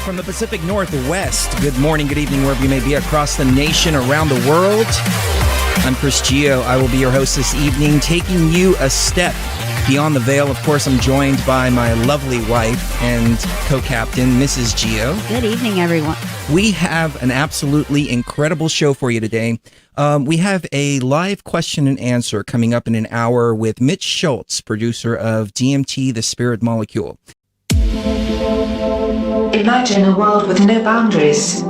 From the Pacific Northwest, good morning, good evening, wherever you may be across the nation, around the world. I'm Chris Gio. I will be your host this evening, taking you a step beyond the veil. Of course, I'm joined by my lovely wife and co-captain, Mrs. Gio. Good evening, everyone. We have an absolutely incredible show for you today. We have a live question and answer coming up in an hour with Mitch Shultz, producer of DMT The Spirit Molecule. Imagine a world with no boundaries.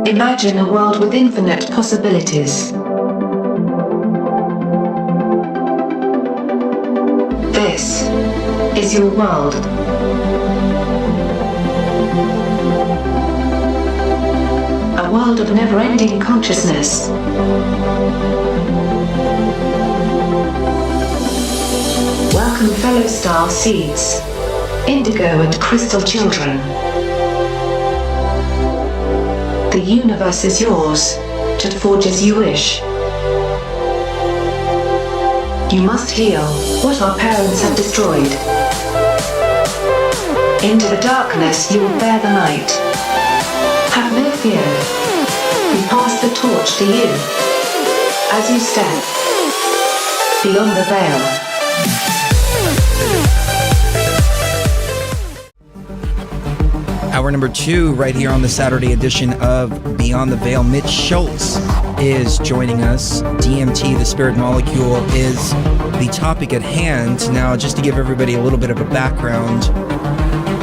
Imagine a world with infinite possibilities. This is your world. A world of never-ending consciousness. Welcome, fellow star seeds, indigo and crystal children. The universe is yours, to forge as you wish. You must heal what our parents have destroyed. Into the darkness you will bear the light. Have no fear. We pass the torch to you. As you step beyond the veil. Hour number 2, right here on the Saturday edition of Beyond the Veil. Mitch Shultz is joining us. DMT, the Spirit Molecule, is the topic at hand. Now, just to give everybody a little bit of a background,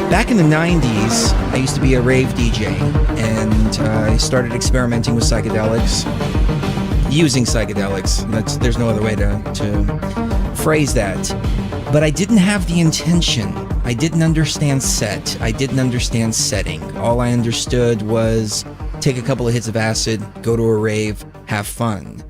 back in the 90s, I used to be a rave DJ, and I started experimenting with psychedelics, using psychedelics. There's no other way to phrase that. But I didn't have the intention. I didn't understand set. I didn't understand setting. All I understood was take a couple of hits of acid, go to a rave, have fun.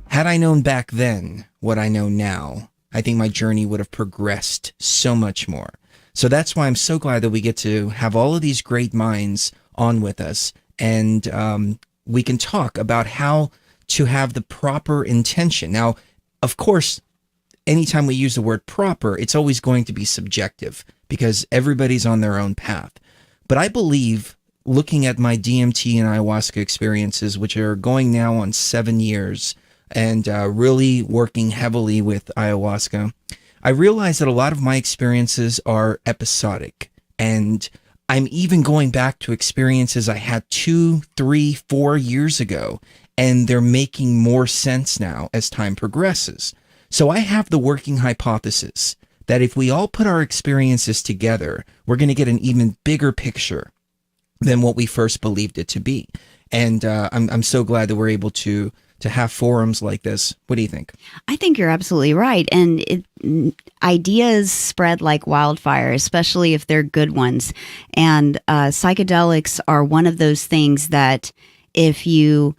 Had I known back then what I know now, I think my journey would have progressed so much more. So that's why I'm so glad that we get to have all of these great minds on with us, and we can talk about how to have the proper intention. Now, of course, anytime we use the word proper, it's always going to be subjective because everybody's on their own path. But I believe, looking at my DMT and ayahuasca experiences, which are going now on 7 years, and really working heavily with ayahuasca, I realize that a lot of my experiences are episodic. And I'm even going back to experiences I had 2, 3, 4 years ago, and they're making more sense now as time progresses. So I have the working hypothesis that if we all put our experiences together, we're going to get an even bigger picture than what we first believed it to be. And I'm so glad that we're able to have forums like this. What do you think? I think you're absolutely right. And ideas spread like wildfire, especially if they're good ones. And psychedelics are one of those things that if you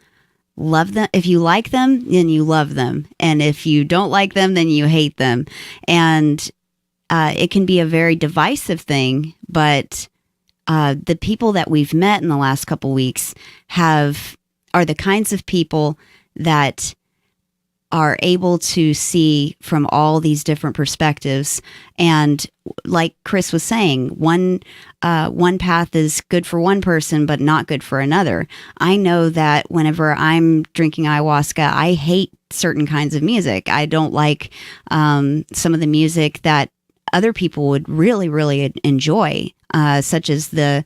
love them, if you like them, then you love them. And if you don't like them, then you hate them. And it can be a very divisive thing, but the people that we've met in the last couple weeks are the kinds of people that are able to see from all these different perspectives. And like Chris was saying, one path is good for one person, but not good for another. I know that whenever I'm drinking ayahuasca, I hate certain kinds of music. I don't like some of the music that other people would really, really enjoy, such as a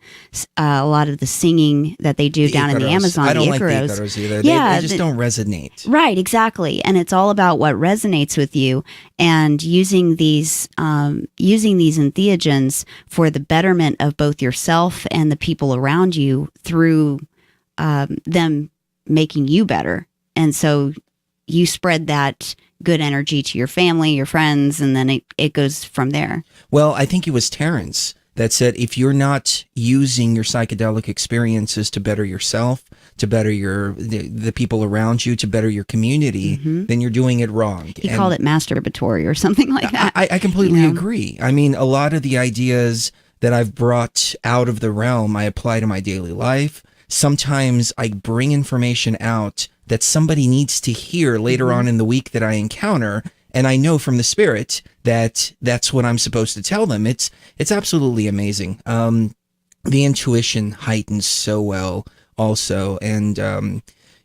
lot of the singing that they do down in the Amazon. I don't the like the Icaros. Icaros either. Yeah, they just don't resonate. Right, exactly. And it's all about what resonates with you, and using these entheogens for the betterment of both yourself and the people around you through them making you better. And so you spread that good energy to your family, your friends, and then it goes from there. Well, I think it was Terrence that said, if you're not using your psychedelic experiences to better yourself, to better the people around you, to better your community, then you're doing it wrong. He called it masturbatory or something like that. I completely agree. I mean, a lot of the ideas that I've brought out of the realm, I apply to my daily life. Sometimes I bring information out that somebody needs to hear later on in the week that I encounter. And I know from the spirit that's what I'm supposed to tell them. It's absolutely amazing. The intuition heightens so well also, and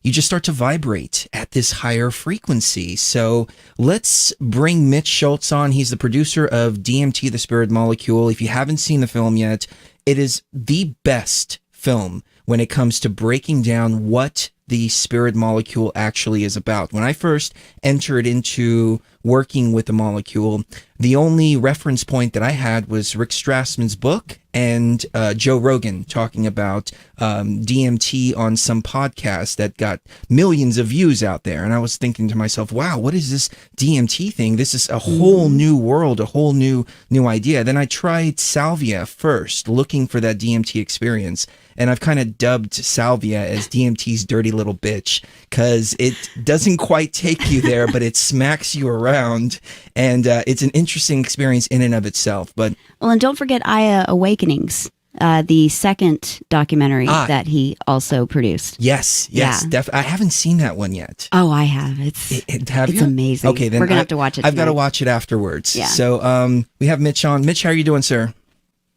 you just start to vibrate at this higher frequency. So let's bring Mitch Shultz on. He's the producer of DMT The Spirit Molecule. If you haven't seen the film yet, it is the best film when it comes to breaking down what the spirit molecule actually is about. When I first entered into working with the molecule, the only reference point that I had was Rick Strassman's book and Joe Rogan talking about DMT on some podcast that got millions of views out there. And I was thinking to myself, wow, what is this DMT thing? This is a whole new world, a whole new idea. Then I tried salvia first, looking for that DMT experience. And I've kind of dubbed salvia as DMT's dirty little bitch, because it doesn't quite take you there, but it smacks you around. And it's an interesting experience in and of itself. But well, and don't forget Aya Awakenings, the second documentary that he also produced. Yes. Yeah. I haven't seen that one yet. Oh, I have. It's amazing. Okay, then we're gonna have to watch it. I've got to watch it afterwards. Yeah. So we have Mitch on. Mitch, how are you doing, sir?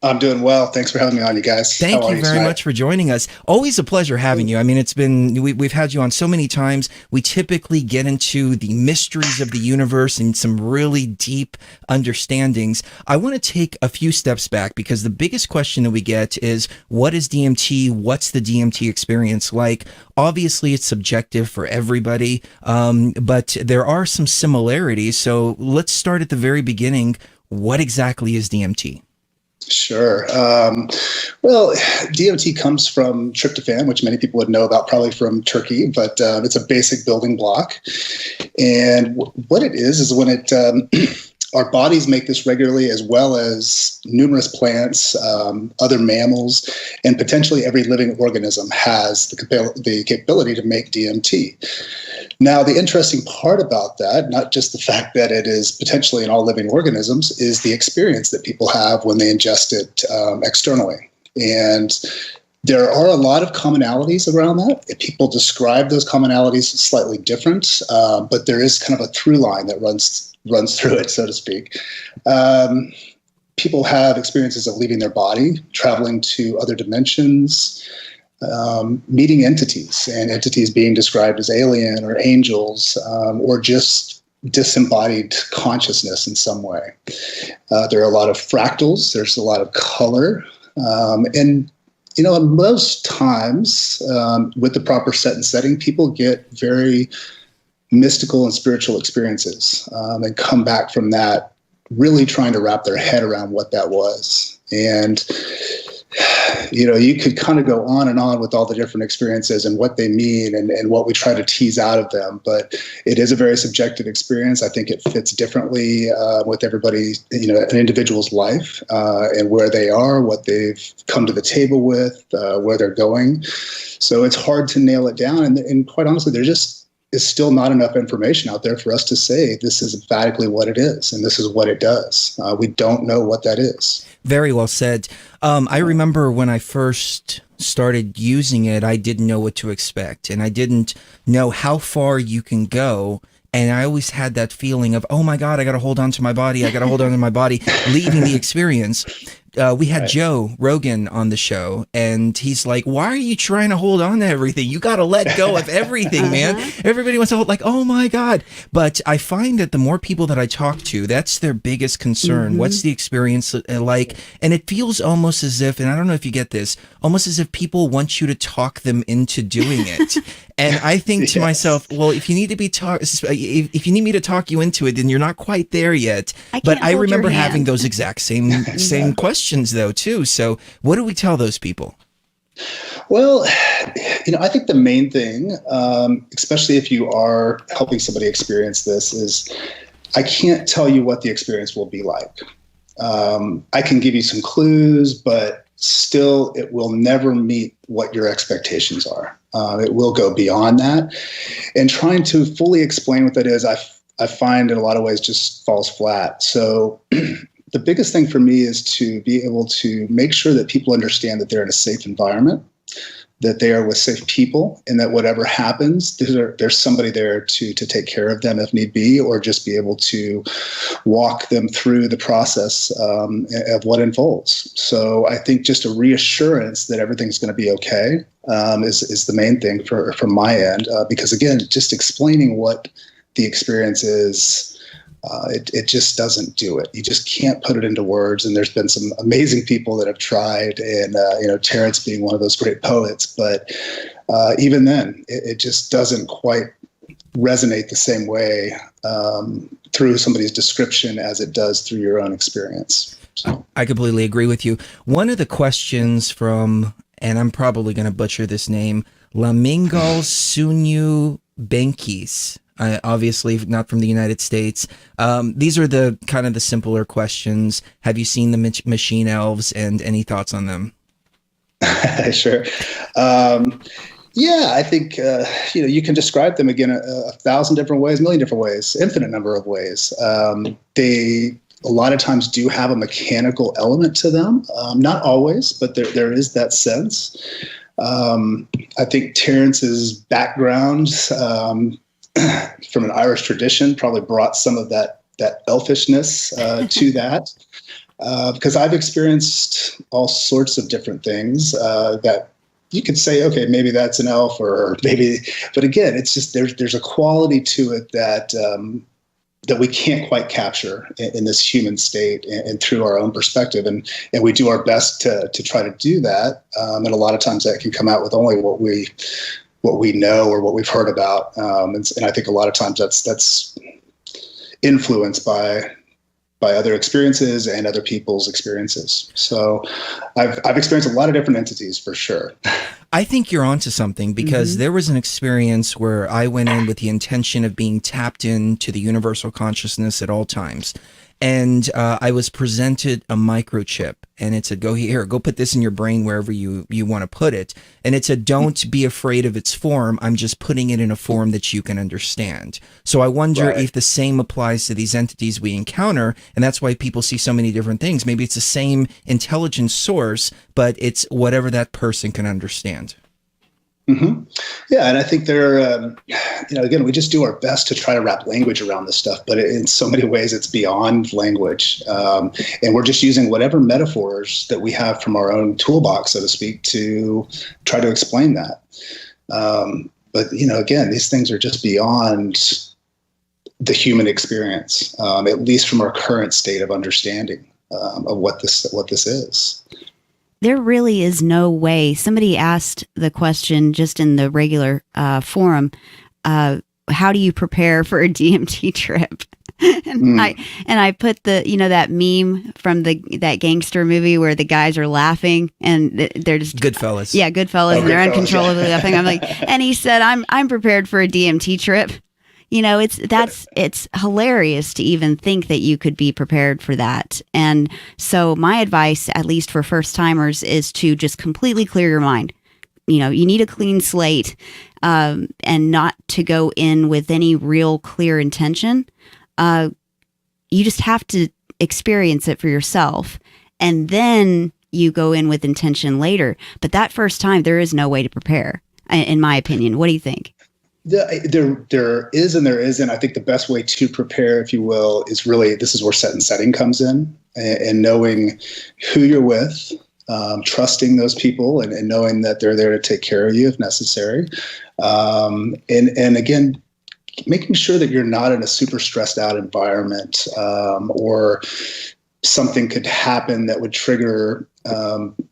I'm doing well. Thanks for having me on, you guys. Thank you very much for joining us. Always a pleasure having you. I mean, we've had you on so many times. We typically get into the mysteries of the universe and some really deep understandings. I want to take a few steps back, because the biggest question that we get is, what is DMT? What's the DMT experience like? Obviously, it's subjective for everybody, but there are some similarities. So let's start at the very beginning. What exactly is DMT? Sure. Well, DMT comes from tryptophan, which many people would know about probably from Turkey, but it's a basic building block. And what it is when our bodies make this regularly, as well as numerous plants, other mammals, and potentially every living organism has the capability to make DMT. Now, the interesting part about that, not just the fact that it is potentially in all living organisms, is the experience that people have when they ingest it externally. And there are a lot of commonalities around that. People describe those commonalities slightly different, but there is kind of a through line that runs through it, so to speak. People have experiences of leaving their body, traveling to other dimensions, meeting entities, and entities being described as alien or angels, or just disembodied consciousness in some way. There are a lot of fractals. There's a lot of color. And most times, with the proper set and setting, people get very mystical and spiritual experiences, and come back from that really trying to wrap their head around what that was. And you could kind of go on and on with all the different experiences and what they mean and what we try to tease out of them. But it is a very subjective experience. I think it fits differently with everybody, an individual's life, and where they are, what they've come to the table with, where they're going. So it's hard to nail it down. And quite honestly, there just is still not enough information out there for us to say this is emphatically what it is and this is what it does. We don't know what that is. Very well said. I remember when I first started using it, I didn't know what to expect, and I didn't know how far you can go. And I always had that feeling of, oh my God, I got to hold on to my body. I got to hold on to my body, leaving the experience. We had Joe Rogan on the show, and he's like, why are you trying to hold on to everything? You got to let go of everything, man. Everybody wants to hold, like, oh my God. But I find that the more people that I talk to, that's their biggest concern. Mm-hmm. What's the experience like? And it feels almost as if, and I don't know if you get this, almost as if people want you to talk them into doing it. And I think to myself, well, if you need if you need me to talk you into it, then you're not quite there yet. But I remember having those exact same questions though too. So what do we tell those people? Well, I think the main thing, especially if you are helping somebody experience this, is I can't tell you what the experience will be like. I can give you some clues, but still it will never meet what your expectations are. It will go beyond that. And trying to fully explain what that is, I find in a lot of ways just falls flat. So the biggest thing for me is to be able to make sure that people understand that they're in a safe environment, that they are with safe people, and that whatever happens, there's somebody there to take care of them if need be, or just be able to walk them through the process of what unfolds. So I think just a reassurance that everything's going to be okay is the main thing from my end, because again, just explaining what the experience is, it just doesn't do it. You just can't put it into words. And there's been some amazing people that have tried, and Terrence being one of those great poets. But even then, it just doesn't quite resonate the same way through somebody's description as it does through your own experience. So. I completely agree with you. One of the questions from, and I'm probably going to butcher this name, Lamingal Sunyu Benkis. Obviously not from the United States. These are the kind of the simpler questions. Have you seen the Machine Elves, and any thoughts on them? Sure. Yeah, I think, you can describe them again 1,000 different ways, 1,000,000 different ways, infinite number of ways. They a lot of times do have a mechanical element to them. Not always, but there is that sense. I think Terrence's background from an Irish tradition probably brought some of that elfishness to that, because I've experienced all sorts of different things that you could say, okay, maybe that's an elf, or maybe, but again, it's just there's a quality to it that we can't quite capture in this human state and through our own perspective, and we do our best to try to do that, and a lot of times that can come out with only what we know or what we've heard about, and I think a lot of times that's influenced by other experiences and other people's experiences. So I've experienced a lot of different entities for sure. I think you're onto something, because there was an experience where I went in with the intention of being tapped into the universal consciousness at all times. And I was presented a microchip, and it said, go put this in your brain wherever you want to put it. And it said, don't be afraid of its form. I'm just putting it in a form that you can understand. So I wonder if the same applies to these entities we encounter. And that's why people see so many different things. Maybe it's the same intelligence source, but it's whatever that person can understand. Mm-hmm. Yeah, and I think again, we just do our best to try to wrap language around this stuff, but in so many ways it's beyond language. And we're just using whatever metaphors that we have from our own toolbox, so to speak, to try to explain that. But, again, these things are just beyond the human experience, at least from our current state of understanding of what this is. There really is no way. Somebody asked the question just in the regular forum, how do you prepare for a DMT trip? And I put that meme from that gangster movie where the guys are laughing and they're just Goodfellas. Yeah, Goodfellas, and they're uncontrollably laughing. I'm like, and he said, I'm prepared for a DMT trip. It's hilarious to even think that you could be prepared for that. And so my advice, at least for first timers, is to just completely clear your mind. You need a clean slate, and not to go in with any real clear intention. You just have to experience it for yourself, and then you go in with intention later. But that first time, there is no way to prepare, in my opinion. What do you think? There is and there isn't. I think the best way to prepare, if you will, is really, this is where set and setting comes in, and knowing who you're with, trusting those people, and knowing that they're there to take care of you if necessary. And again, making sure that you're not in a super stressed out environment, or something could happen that would trigger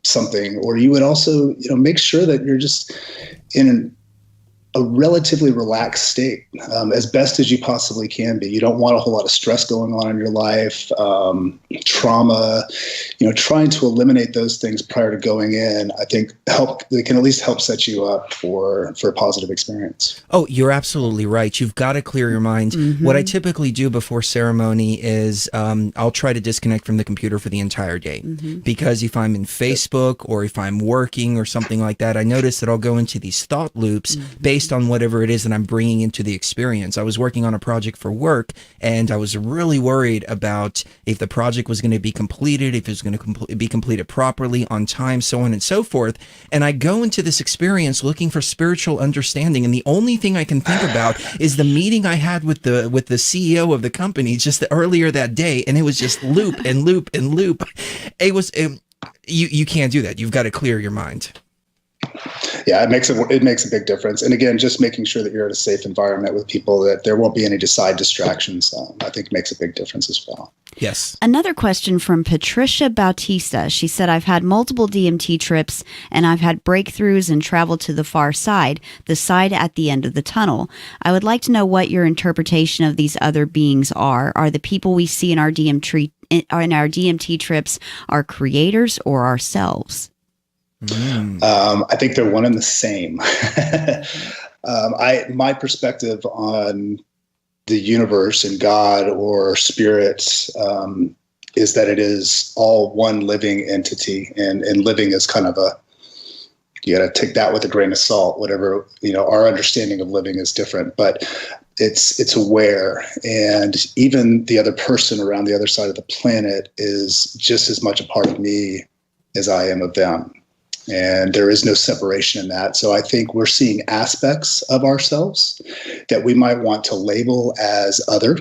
something, or you would also, make sure that you're just in a relatively relaxed state, as best as you possibly can be. You don't want a whole lot of stress going on in your life, trauma, trying to eliminate those things prior to going in, I think they can at least help set you up for a positive experience. Oh, you're absolutely right. You've got to clear your mind. What I typically do before ceremony is I'll try to disconnect from the computer for the entire day, because if I'm in Facebook or if I'm working or something like that, I notice that I'll go into these thought loops based based on whatever it is that I'm bringing into the experience. I was working on a project for work, and I was really worried about if the project was going to be completed, if it was going to be completed properly, on time, so on and so forth. And I go into this experience looking for spiritual understanding, and the only thing I can think about is the meeting I had with the CEO of the company just earlier that day, and it was just loop and loop and loop. You can't do that. You've got to clear your mind. Yeah, it makes a big difference. And again, just making sure that you're in a safe environment with people, that there won't be any side distractions, I think makes a big difference as well. Yes. Another question from Patricia Bautista. She said, I've had multiple DMT trips and I've had breakthroughs and traveled to the far side, the side at the end of the tunnel. I would like to know what your interpretation of these other beings are. Are the people we see in our DMT trips our creators or ourselves? I think they're one and the same. My perspective on the universe and God or spirit is that it is all one living entity, and living is kind of you got to take that with a grain of salt. Whatever, our understanding of living is different, but it's aware, and even the other person around the other side of the planet is just as much a part of me as I am of them. And there is no separation in that. So I think we're seeing aspects of ourselves that we might want to label as other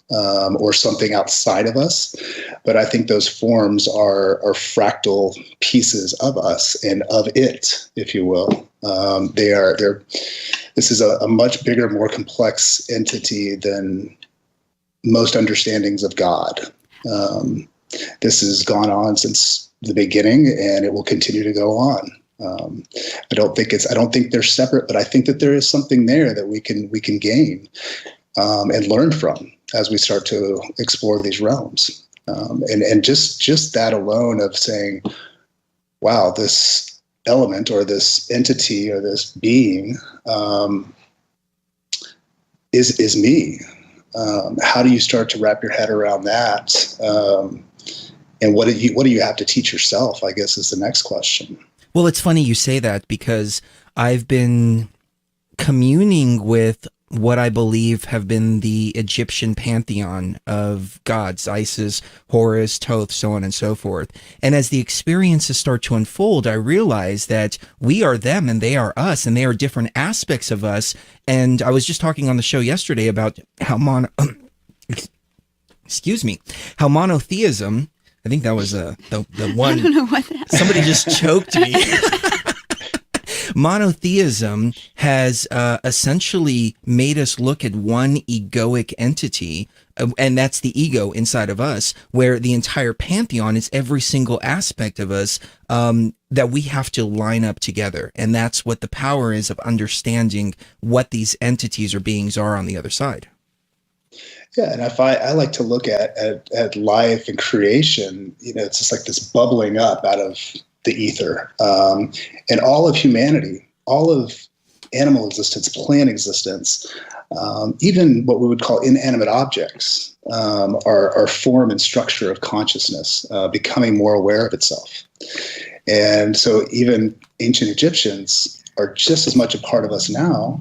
or something outside of us. But I think those forms are fractal pieces of us and of it, if you will. This is a much bigger, more complex entity than most understandings of God. This has gone on since the beginning, and it will continue to go on. I don't think they're separate, but I think that there is something there that we can gain and learn from as we start to explore these realms. And just that alone of saying, wow, this element or this entity or this being is me. How do you start to wrap your head around that? And what do you have to teach yourself, I guess, is the next question. Well, it's funny you say that, because I've been communing with what I believe have been the Egyptian pantheon of gods, Isis, Horus, Thoth, so on and so forth. And as the experiences start to unfold, I realize that we are them and they are us, and they are different aspects of us. And I was just talking on the show yesterday about how monotheism, I think that was the one. I don't know what that. Somebody just choked me. Monotheism has essentially made us look at one egoic entity, and that's the ego inside of us, where the entire pantheon is every single aspect of us that we have to line up together. And that's what the power is of understanding what these entities or beings are on the other side. Yeah, and if I like to look at life and creation, it's just like this bubbling up out of the ether, and all of humanity, all of animal existence, plant existence, even what we would call inanimate objects, are form and structure of consciousness, becoming more aware of itself. And so even ancient Egyptians are just as much a part of us now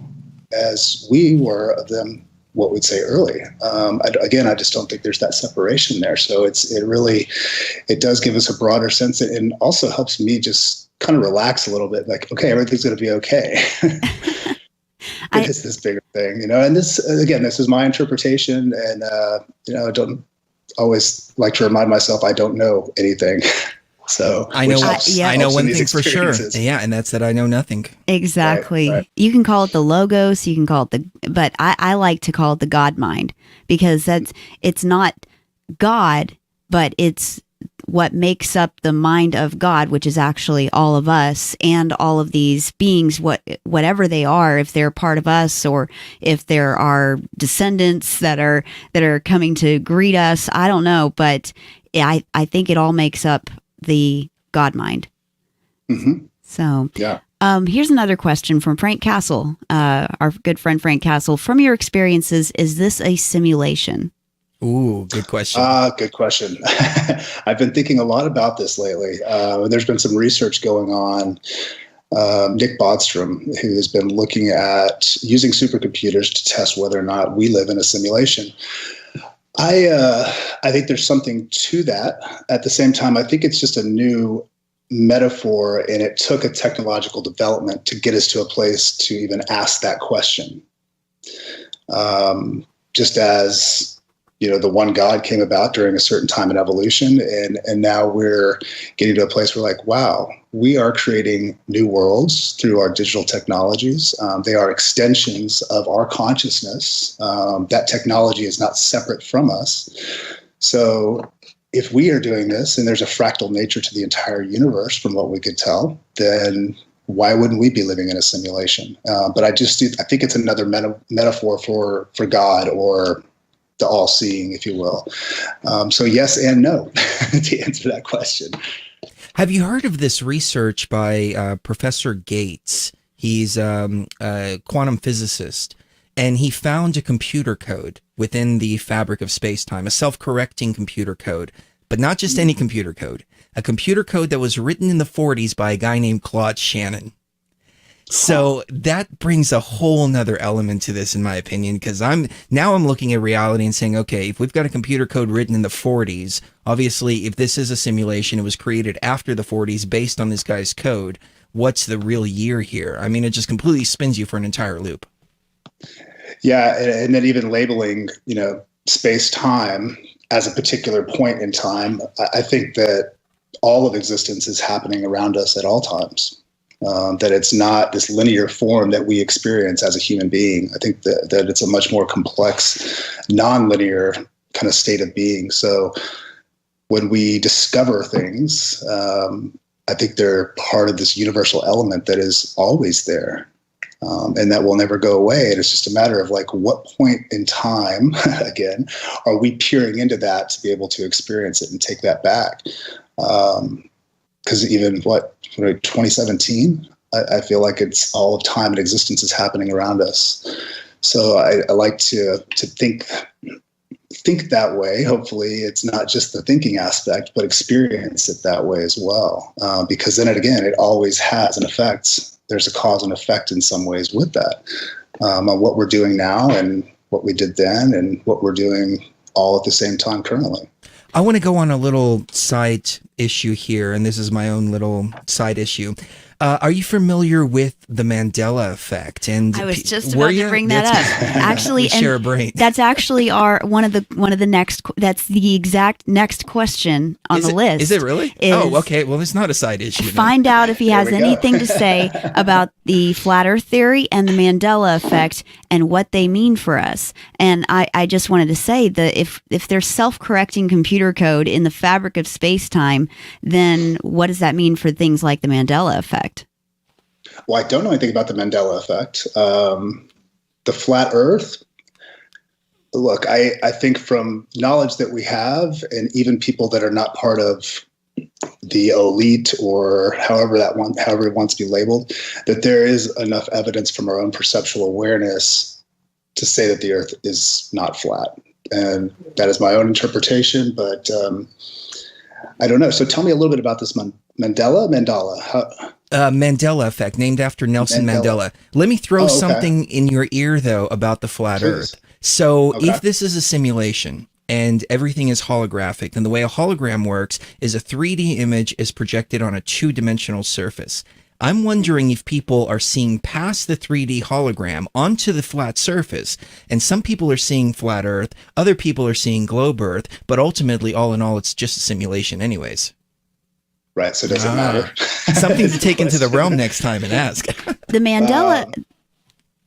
as we were of them, what we'd say early. I just don't think there's that separation there. So it does give us a broader sense, and also helps me just kind of relax a little bit. Like, okay, everything's going to be okay. It's this bigger thing, and this is my interpretation. And, I don't always like to remind myself I don't know anything. So I know one thing for sure. Yeah. And that's that I know nothing. Exactly. Right. You can call it the logos, you can call it but I like to call it the God mind, because it's not God, but it's what makes up the mind of God, which is actually all of us and all of these beings, whatever they are, if they're part of us or if there are descendants that are coming to greet us. I don't know, but I think it all makes up the God mind. Mm-hmm. So, yeah. Here's another question from Frank Castle, our good friend Frank Castle. From your experiences, is this a simulation? Ooh, good question. Good question. I've been thinking a lot about this lately. There's been some research going on Nick Bodstrom, who has been looking at using supercomputers to test whether or not we live in a simulation. I think there's something to that. At the same time, I think it's just a new metaphor, and it took a technological development to get us to a place to even ask that question. Just as, the one God came about during a certain time in evolution, and now we're getting to a place where like, wow, we are creating new worlds through our digital technologies. They are extensions of our consciousness. That technology is not separate from us. So if we are doing this, and there's a fractal nature to the entire universe from what we could tell, then why wouldn't we be living in a simulation? But I think it's another metaphor for God, or the all-seeing, if you will. So yes and no to answer that question. Have you heard of this research by Professor Gates? He's a quantum physicist, and he found a computer code within the fabric of space-time, a self-correcting computer code, but not just any computer code, a computer code that was written in the 40s by a guy named Claude Shannon. So that brings a whole nother element to this, in my opinion, because I'm looking at reality and saying, okay, if we've got a computer code written in the 40s, obviously, if this is a simulation, it was created after the 40s based on this guy's code. What's the real year here? I mean, it just completely spins you for an entire loop. Yeah, and then even labeling, space-time as a particular point in time, I think that all of existence is happening around us at all times. That it's not this linear form that we experience as a human being. I think that it's a much more complex, non-linear kind of state of being. So when we discover things, I think they're part of this universal element that is always there, and that will never go away. And it's just a matter of like, what point in time, again, are we peering into that to be able to experience it and take that back? Because even 2017, I feel like it's all of time and existence is happening around us. So I like to think that way. Hopefully it's not just the thinking aspect, but experience it that way as well. Because then again, it always has an effect. There's a cause and effect in some ways with that, on what we're doing now and what we did then and what we're doing all at the same time currently. I want to go on a little side issue here, and this is my own little side issue. Are you familiar with the Mandela effect? And I was just about to bring that up. Actually, we share a brain. That's actually one of the next. That's the exact next question on the list. Is it really? Oh, okay. Well, it's not a side issue. Find out if he has anything to say about the flat Earth theory and the Mandela effect and what they mean for us. And I just wanted to say that if there's self-correcting computer code in the fabric of space-time, then what does that mean for things like the Mandela effect? Well, I don't know anything about the Mandela effect. The flat Earth, look, I think from knowledge that we have, and even people that are not part of the elite or however it wants to be labeled, that there is enough evidence from our own perceptual awareness to say that the Earth is not flat. And that is my own interpretation, but I don't know. So tell me a little bit about this Mandela? Mandela effect, named after Nelson Mandela. Let me throw something in your ear, though, about the flat Earth. So if this is a simulation and everything is holographic, then the way a hologram works is a 3D image is projected on a 2-dimensional surface. I'm wondering if people are seeing past the 3D hologram onto the flat surface, and some people are seeing flat Earth, other people are seeing globe Earth, but ultimately, all in all, it's just a simulation anyways. Right, so it doesn't matter. Something to take into the realm next time and ask. The Mandela...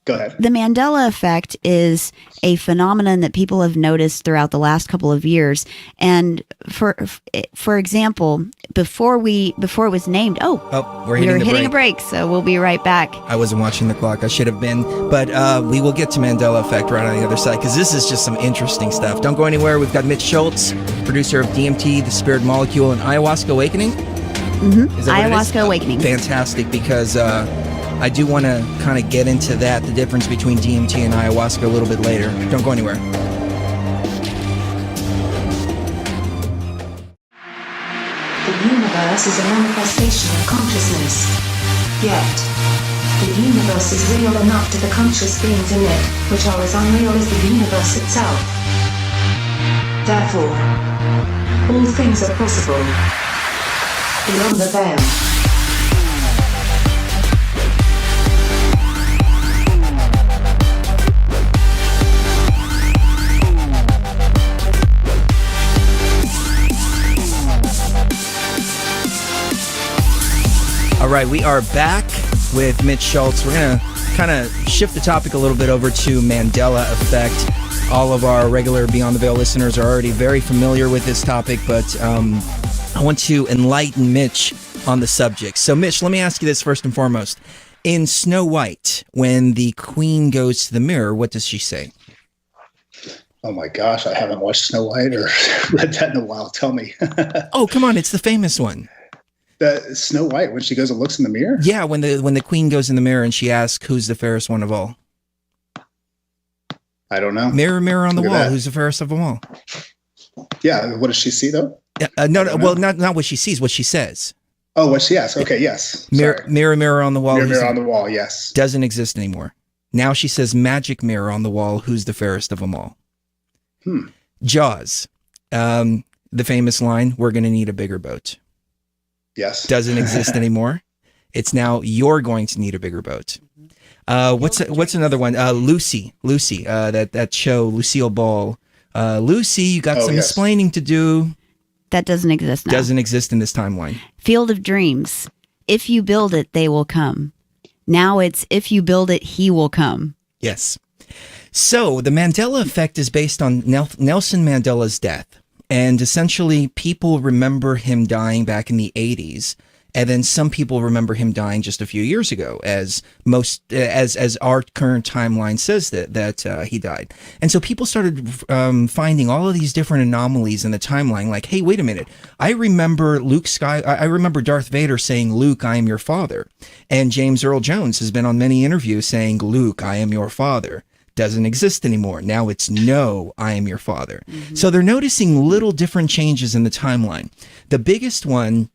Go ahead. The Mandela effect is a phenomenon that people have noticed throughout the last couple of years. And for example, before it was named, we're hitting a break, so we'll be right back. I wasn't watching the clock. I should have been. But we will get to Mandela effect right on the other side, because this is just some interesting stuff. Don't go anywhere. We've got Mitch Shultz, producer of DMT, The Spirit Molecule, and Ayahuasca Awakening. Mm-hmm. Ayahuasca Awakening. Fantastic, because... I do want to kind of get into that, the difference between DMT and ayahuasca a little bit later. Don't go anywhere. The universe is a manifestation of consciousness. Yet, the universe is real enough to the conscious beings in it, which are as unreal as the universe itself. Therefore, all things are possible beyond the veil. All right, we are back with Mitch Shultz. We're going to kind of shift the topic a little bit over to Mandela effect. All of our regular Beyond the Veil listeners are already very familiar with this topic, but I want to enlighten Mitch on the subject. So, Mitch, let me ask you this first and foremost. In Snow White, when the queen goes to the mirror, what does she say? Oh my gosh, I haven't watched Snow White or read that in a while. Tell me. Oh, come on, it's the famous one. The Snow White, when she goes and looks in the mirror? Yeah, when the queen goes in the mirror and she asks, who's the fairest one of all? I don't know. Mirror, mirror on the wall, who's the fairest of them all? Yeah, what does she see, though? No, well, not what she sees, what she says. Oh, what she asks. Okay, yes. Mirror, mirror on the wall. Mirror on the wall, yes. Doesn't exist anymore. Now she says, magic mirror on the wall, who's the fairest of them all? Jaws. The famous line, we're going to need a bigger boat. Yes. Doesn't exist anymore. It's now, you're going to need a bigger boat. What's another one? Lucy, that show, Lucille Ball. Lucy, you got some explaining to do. That doesn't exist now. Doesn't exist in this timeline. Field of Dreams. If you build it, they will come. Now it's, if you build it, he will come. Yes. So the Mandela effect is based on Nelson Mandela's death. And essentially, people remember him dying back in the 80s. And then some people remember him dying just a few years ago, as our current timeline says that he died. And so people started finding all of these different anomalies in the timeline. Like, hey, wait a minute. I remember I remember Darth Vader saying, "Luke, I am your father." And James Earl Jones has been on many interviews saying, "Luke, I am your father." Doesn't exist anymore. Now it's, "No, I am your father." Mm-hmm. So they're noticing little different changes in the timeline. The biggest one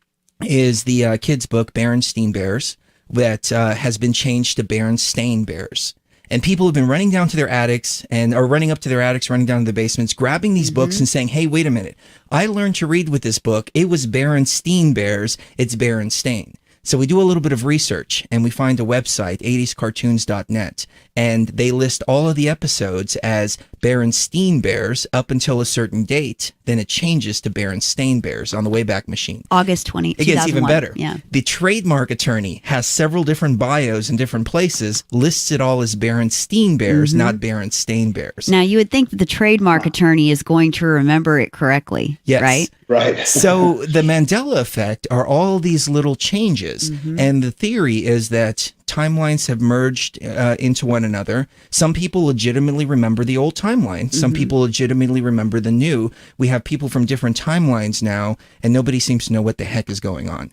is the kids' book, Berenstain Bears, that has been changed to Berenstain Bears. And people have been running down to their attics running up to their attics, running down to the basements, grabbing these books and saying, hey, wait a minute. I learned to read with this book. It was Berenstain Bears. It's Berenstain. So we do a little bit of research and we find a website, 80scartoons.net, and they list all of the episodes as Berenstain Bears up until a certain date. Then it changes to Berenstain Bears on the Wayback Machine. August 20, It gets even better. Yeah. The trademark attorney has several different bios in different places, lists it all as Berenstain Bears, not Berenstain Bears. Now, you would think that the trademark attorney is going to remember it correctly, yes. right? Right. So the Mandela effect are all these little changes. And the theory is that timelines have merged into one another. Some people legitimately remember the old timeline. Some people legitimately remember the new. We have people from different timelines now, and nobody seems to know what the heck is going on.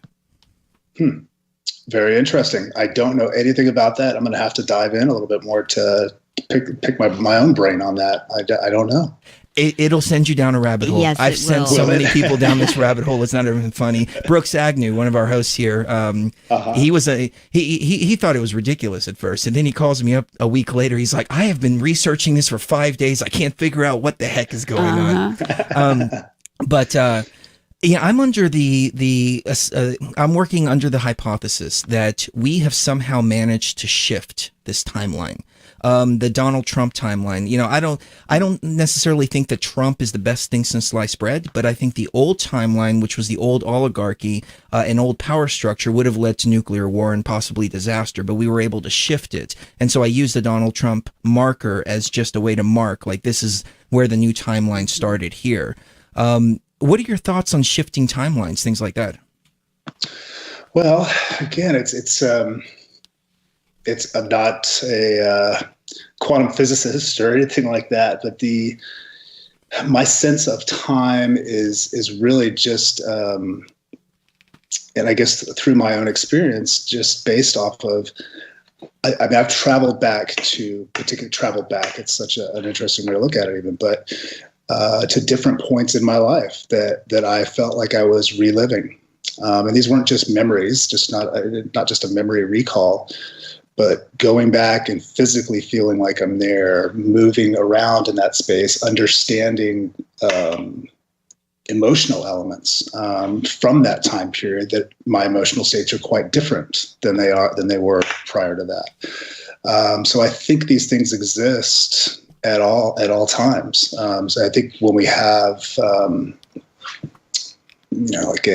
Very interesting. I don't know anything about that. I'm going to have to dive in a little bit more to pick my own brain on that. I don't know. It'll send you down a rabbit hole. Yes, I've sent so many people down this rabbit hole. It's not even funny. Brooks Agnew, one of our hosts here, he thought it was ridiculous at first, and then he calls me up a week later. He's like, "I have been researching this for 5 days. I can't figure out what the heck is going on." Yeah, I'm under I'm working under the hypothesis that we have somehow managed to shift this timeline. The Donald Trump timeline. You know, I don't necessarily think that Trump is the best thing since sliced bread, but I think the old timeline, which was the old oligarchy, and old power structure, would have led to nuclear war and possibly disaster, but we were able to shift it. And so I use the Donald Trump marker as just a way to mark, like, this is where the new timeline started here. What are your thoughts on shifting timelines, things like that? Well, again, I'm not a quantum physicist or anything like that, but my sense of time is really just, and I guess through my own experience, just based off of, I mean, I've traveled back. It's such an interesting way to look at it, even, but to different points in my life that I felt like I was reliving. And these weren't just memories, not just a memory recall, but going back and physically feeling like I'm there, moving around in that space, understanding emotional elements from that time period, that my emotional states are quite different than they were prior to that. So I think these things exist at all times. So I think when we have like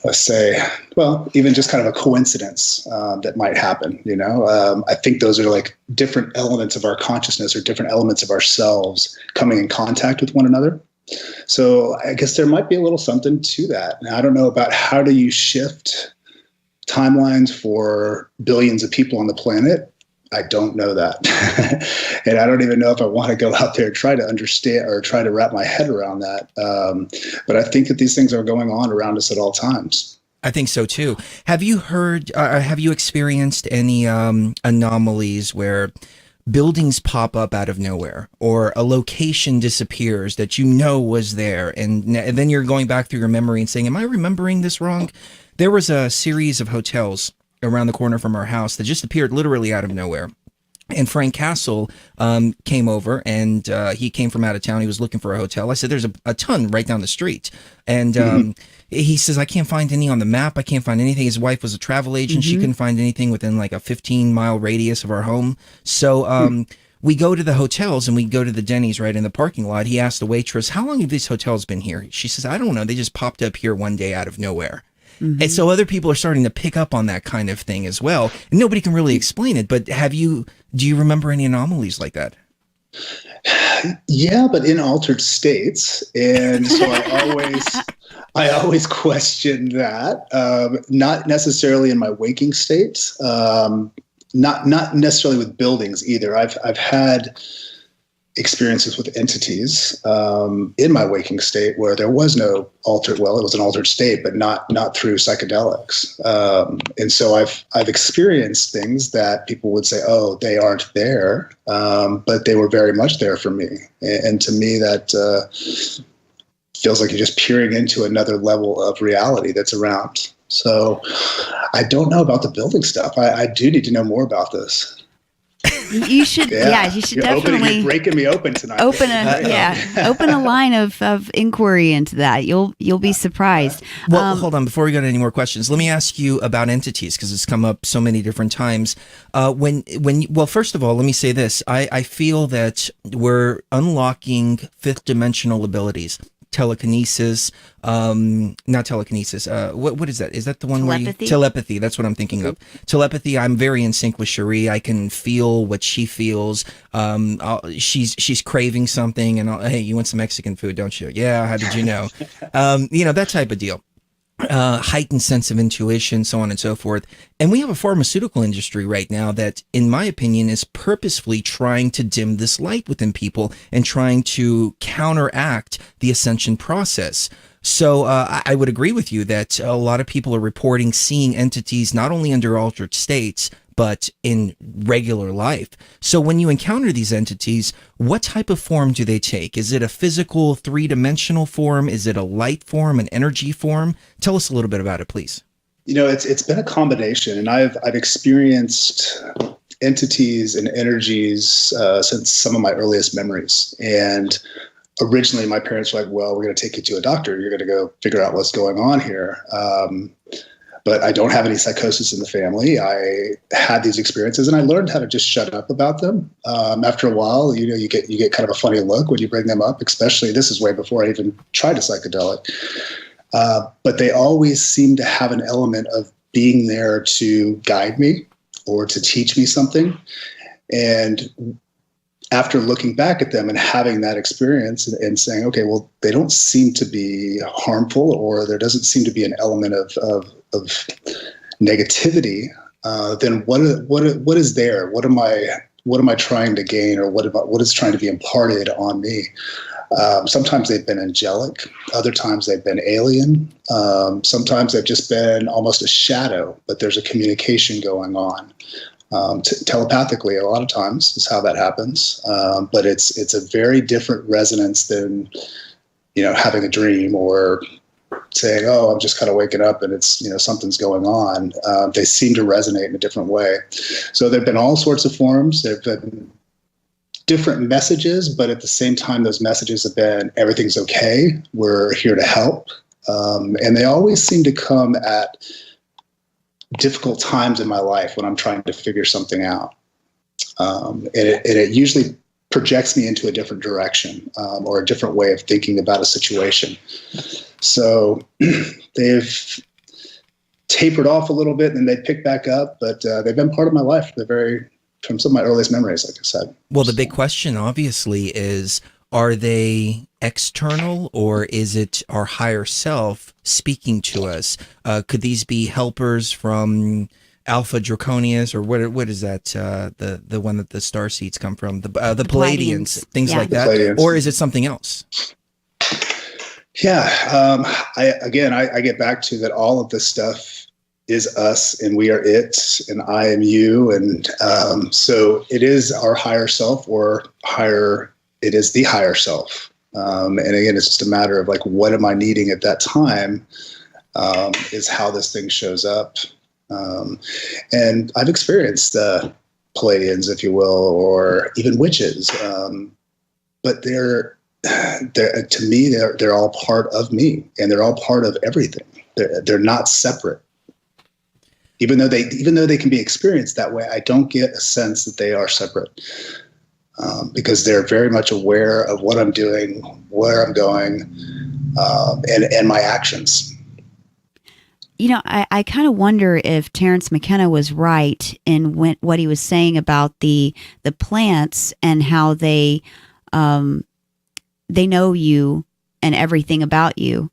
let's say, well, even just kind of a coincidence that might happen, I think those are like different elements of our consciousness or different elements of ourselves coming in contact with one another. So I guess there might be a little something to that. Now, I don't know about how do you shift timelines for billions of people on the planet. I don't know that. And I don't even know if I want to go out there and try to understand or try to wrap my head around that. But I think that these things are going on around us at all times. I think so too. Have you experienced any anomalies where buildings pop up out of nowhere, or a location disappears that was there, and then you're going back through your memory and saying, am I remembering this wrong? There was a series of hotels around the corner from our house that just appeared literally out of nowhere. And Frank Castle came over, and he came from out of town. He was looking for a hotel. I said, there's a ton right down the street. And he says, I can't find any on the map. I can't find anything. His wife was a travel agent. She couldn't find anything within like a 15-mile radius of our home. So we go to the hotels, and we go to the Denny's right in the parking lot. He asked the waitress, how long have these hotels been here? She says, I don't know. They just popped up here one day out of nowhere. And so other people are starting to pick up on that kind of thing as well. And nobody can really explain it, but do you remember any anomalies like that? Yeah, but in altered states. And so I always question that. Not necessarily in my waking state. Not necessarily with buildings either. I've had experiences with entities in my waking state where there was no altered, it was an altered state, but not through psychedelics. And so I've experienced things that people would say, oh, they aren't there, but they were very much there for me. And to me, that feels like you're just peering into another level of reality that's around. So I don't know about the building stuff. I do need to know more about this. You should, you should definitely. You're breaking me open tonight. Open a line of inquiry into that. You'll be surprised. Well, hold on. Before we go to any more questions, let me ask you about entities, because it's come up so many different times. First of all, let me say this. I feel that we're unlocking fifth dimensional abilities. Telekinesis, not telekinesis. What is that? Is that the one telepathy? Telepathy. That's what I'm thinking of. Telepathy. I'm very in sync with Cherie. I can feel what she feels. She's craving something, and hey, you want some Mexican food, don't you? Yeah. How did you know? That type of deal. Heightened sense of intuition, so on and so forth. And we have a pharmaceutical industry right now that, in my opinion, is purposefully trying to dim this light within people and trying to counteract the ascension process. So I would agree with you that a lot of people are reporting seeing entities not only under altered states, but in regular life. So when you encounter these entities, what type of form do they take? Is it a physical, three-dimensional form? Is it a light form, an energy form? Tell us a little bit about it, please. It's been a combination, and I've experienced entities and energies since some of my earliest memories. And originally, my parents were like, well, we're going to take you to a doctor. You're going to go figure out what's going on here. But I don't have any psychosis in the family. I had these experiences, and I learned how to just shut up about them. After a while, you get kind of a funny look when you bring them up, especially this is way before I even tried a psychedelic. But they always seem to have an element of being there to guide me or to teach me something. And after looking back at them and having that experience and saying, okay, well, they don't seem to be harmful, or there doesn't seem to be an element of negativity, then what is there? What am I trying to gain, or what is trying to be imparted on me? Sometimes they've been angelic. Other times they've been alien. Sometimes they've just been almost a shadow, but there's a communication going on. Telepathically, a lot of times is how that happens. But it's a very different resonance than, having a dream or saying, "Oh, I'm just kind of waking up and it's, something's going on." They seem to resonate in a different way. So there've been all sorts of forms. There've been different messages, but at the same time, those messages have been, everything's okay. We're here to help. And they always seem to come at difficult times in my life when I'm trying to figure something out. And it usually projects me into a different direction, or a different way of thinking about a situation. So they've tapered off a little bit and then they pick back up, but they've been part of my life. From some of my earliest memories, like I said. Well, the big question obviously is, are they external, or is it our higher self speaking to us? Could these be helpers from Alpha Draconius, or what is that? The one that the star seeds come from, the Palladians, things like that, Palladians. Or is it something else? Yeah, I get back to that. All of this stuff is us, and we are it, and I am you, and so it is our higher self, or higher. It is the higher self, and again, it's just a matter of like, what am I needing at that time? Is how this thing shows up. And I've experienced Palladians, if you will, or even witches, but they're to me, they're all part of me, and they're all part of everything. They're not separate. Even though they can be experienced that way, I don't get a sense that they are separate, because they're very much aware of what I'm doing, where I'm going, and my actions. I kind of wonder if Terence McKenna was right in what he was saying about the plants and how they know you and everything about you.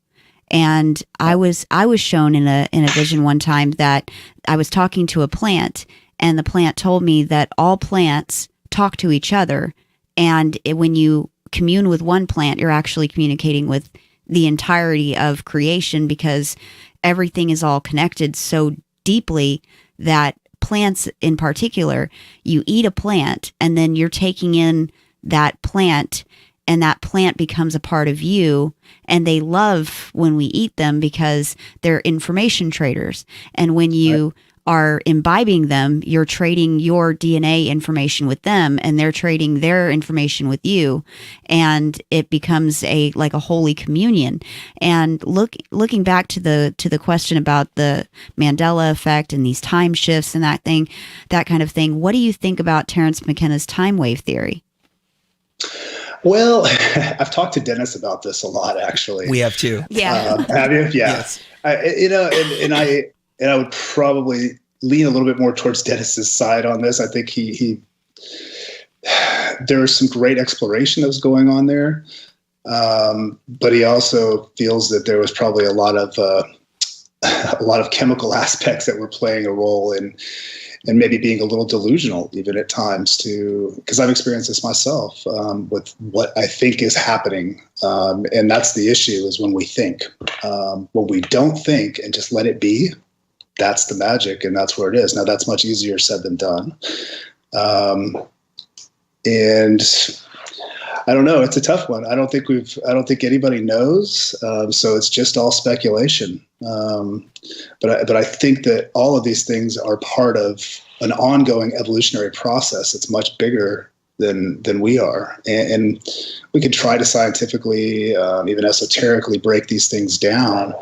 And I was shown in a vision one time that I was talking to a plant, and the plant told me that all plants talk to each other, and when you commune with one plant, you're actually communicating with the entirety of creation, because everything is all connected so deeply that plants in particular, you eat a plant and then you're taking in that plant, and that plant becomes a part of you. And they love when we eat them because they're information traders. And when you are imbibing them, you're trading your DNA information with them, and they're trading their information with you. And it becomes like a holy communion. And looking back to the question about the Mandela effect and these time shifts and that kind of thing, what do you think about Terence McKenna's time wave theory? Well, I've talked to Dennis about this a lot, actually. We have too. Yeah. Have you? Yeah. Yes. I would probably lean a little bit more towards Dennis's side on this. I think there was some great exploration that was going on there, but he also feels that there was probably a lot of chemical aspects that were playing a role in. And maybe being a little delusional even at times too, because I've experienced this myself with what I think is happening. And that's the issue, is when we think. When we don't think and just let it be, that's the magic, and that's where it is. Now, that's much easier said than done. And I don't know. It's a tough one. I don't think anybody knows. So it's just all speculation. But I think that all of these things are part of an ongoing evolutionary process that's much bigger than we are. And we could try to scientifically, even esoterically break these things down.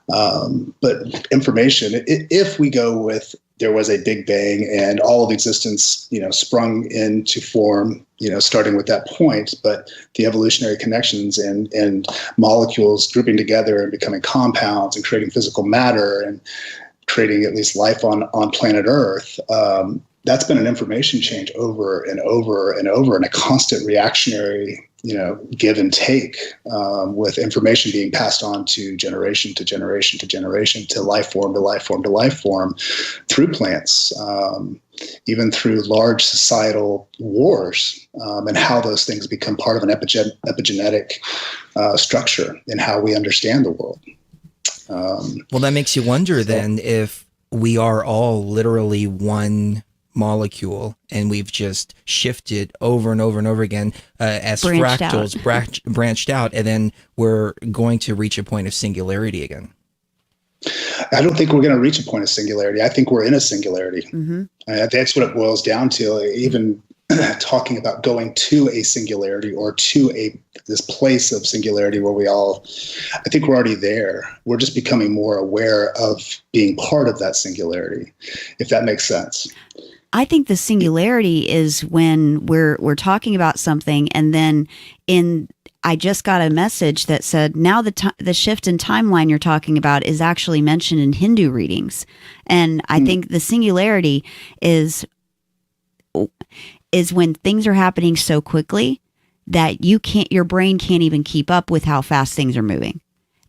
But information, if we go with, there was a big bang and all of existence, sprung into form, starting with that point, but the evolutionary connections and molecules grouping together and becoming compounds and creating physical matter and creating at least life on planet Earth. That's been an information change over and over and over, and a constant reactionary, give and take, with information being passed on to generation to generation to generation, to life form to life form to life form, through plants, even through large societal wars, and how those things become part of an epigenetic structure in how we understand the world. Well, that makes you wonder then if we are all literally one molecule, and we've just shifted over and over and over again as Branched fractals branched out, and then we're going to reach a point of singularity again. I don't think we're going to reach a point of singularity. I think we're in a singularity. Mm-hmm. That's what it boils down to. Even talking about going to a singularity or to this place of singularity where I think we're already there. We're just becoming more aware of being part of that singularity, if that makes sense. I think the singularity is when we're talking about something, and then I just got a message that said now the shift in timeline you're talking about is actually mentioned in Hindu readings, and I think the singularity is when things are happening so quickly that your brain can't even keep up with how fast things are moving.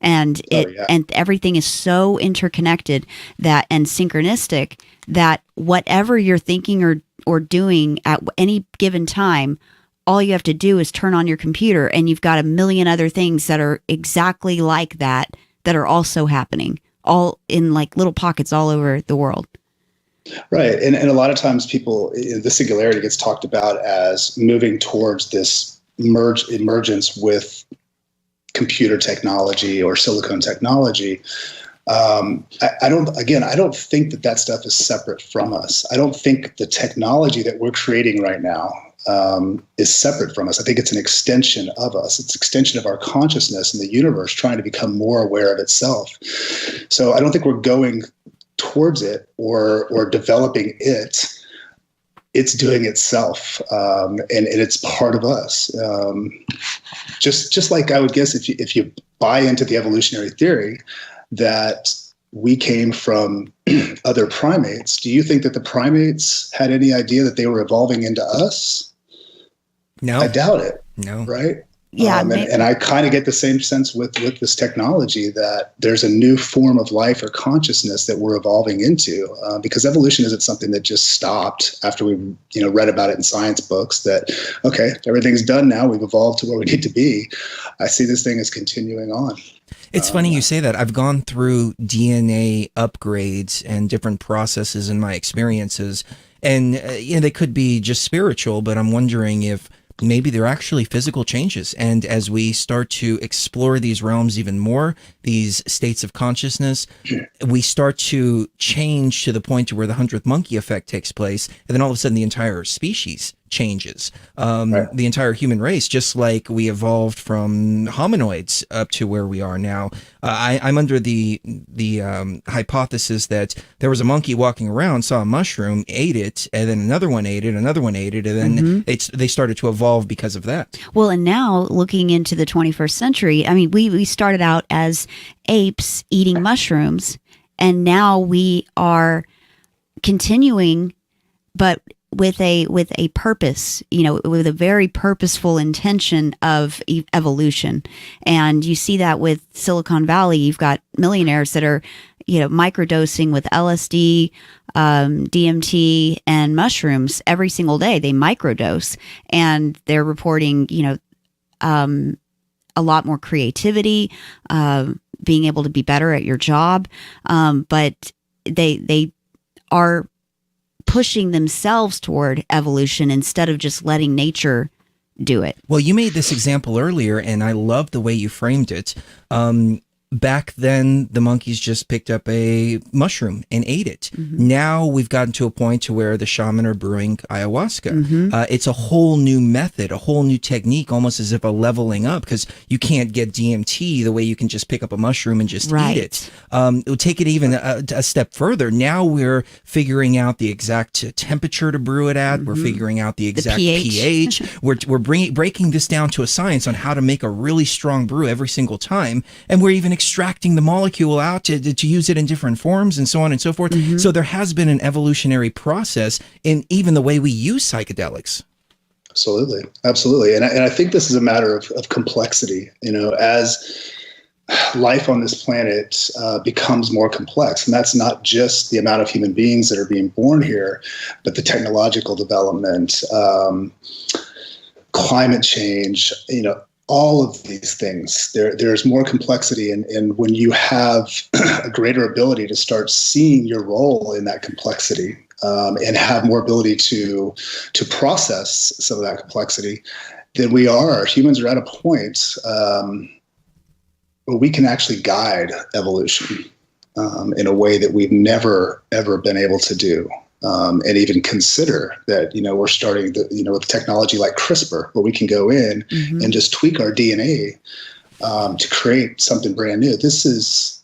And and everything is so interconnected and synchronistic that whatever you're thinking or doing at any given time, all you have to do is turn on your computer and you've got a million other things that are exactly like that are also happening, all in like little pockets all over the world. Right. And a lot of times the singularity gets talked about as moving towards this emergence with computer technology or silicone technology. I don't think that stuff is separate from us. I don't think the technology that we're creating right now is separate from us. I think it's an extension of us. It's an extension of our consciousness in the universe trying to become more aware of itself. So I don't think we're going towards it or developing it. It's doing itself, and it's part of us. Just like I would guess if you buy into the evolutionary theory that we came from other primates, do you think that the primates had any idea that they were evolving into us? No. I doubt it. No. Right? Yeah. And I kind of get the same sense with this technology that there's a new form of life or consciousness that we're evolving into, because evolution isn't something that just stopped after we read about it in science books that, okay, everything's done now. We've evolved to where we need to be. I see this thing as continuing on. It's funny you say that. I've gone through DNA upgrades and different processes in my experiences, and they could be just spiritual, but I'm wondering if maybe they're actually physical changes. And as we start to explore these realms even more, these states of consciousness, we start to change to the point where the 100th monkey effect takes place. And then all of a sudden the entire species changes, right. The entire human race, just like we evolved from hominoids up to where we are now. I'm under the hypothesis that there was a monkey walking around, saw a mushroom, ate it, and then another one ate it, another one ate it, and then they started to evolve because of that. Well, and now looking into the 21st century, I mean, we started out as apes eating mushrooms, and now we are continuing, but with a purpose, with a very purposeful intention of evolution. And you see that with Silicon Valley. You've got millionaires that are, microdosing with LSD, DMT, and mushrooms every single day. They microdose, and they're reporting, a lot more creativity, being able to be better at your job. But they are pushing themselves toward evolution instead of just letting nature do it. Well, you made this example earlier, and I love the way you framed it. Back then, the monkeys just picked up a mushroom and ate it. Now we've gotten to a point to where the shaman are brewing ayahuasca. It's a whole new method, a whole new technique, almost as if a leveling up, because you can't get DMT the way you can just pick up a mushroom and just eat it. We'll take it even a step further. Now we're figuring out the exact temperature to brew it at. We're figuring out the exact pH. We're breaking this down to a science on how to make a really strong brew every single time. And we're even extracting the molecule out to use it in different forms and so on and so forth. So there has been an evolutionary process in even the way we use psychedelics. Absolutely. And I think this is a matter of complexity, as life on this planet becomes more complex. And that's not just the amount of human beings that are being born here, but the technological development, climate change, all of these things. There's more complexity, and when you have a greater ability to start seeing your role in that complexity, and have more ability to process some of that complexity, then we are, humans are at a point where we can actually guide evolution in a way that we've never, ever been able to do. And even consider that, we're starting with technology like CRISPR, where we can go in and just tweak our DNA to create something brand new. This is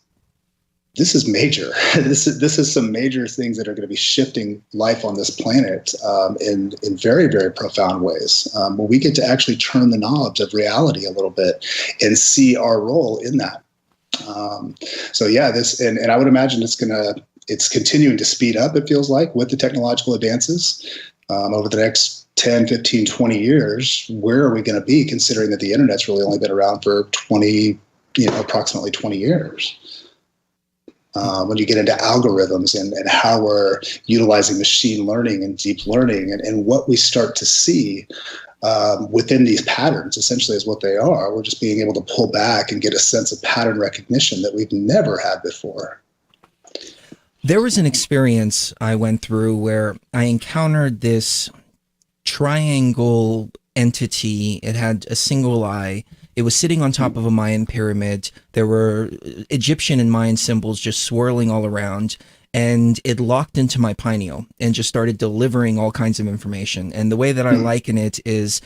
major. This is some major things that are going to be shifting life on this planet in very, very profound ways. Where we get to actually turn the knobs of reality a little bit and see our role in that. So yeah, and I would imagine it's continuing to speed up, it feels like, with the technological advances over the next 10, 15, 20 years. Where are we going to be, considering that the internet's really only been around for approximately 20 years? When you get into algorithms and how we're utilizing machine learning and deep learning and what we start to see within these patterns, essentially is what they are. We're just being able to pull back and get a sense of pattern recognition that we've never had before. There was an experience I went through where I encountered this triangle entity. It had a single eye. It was sitting on top of a Mayan pyramid. There were Egyptian and Mayan symbols just swirling all around. And it locked into my pineal and just started delivering all kinds of information. And the way that I liken it is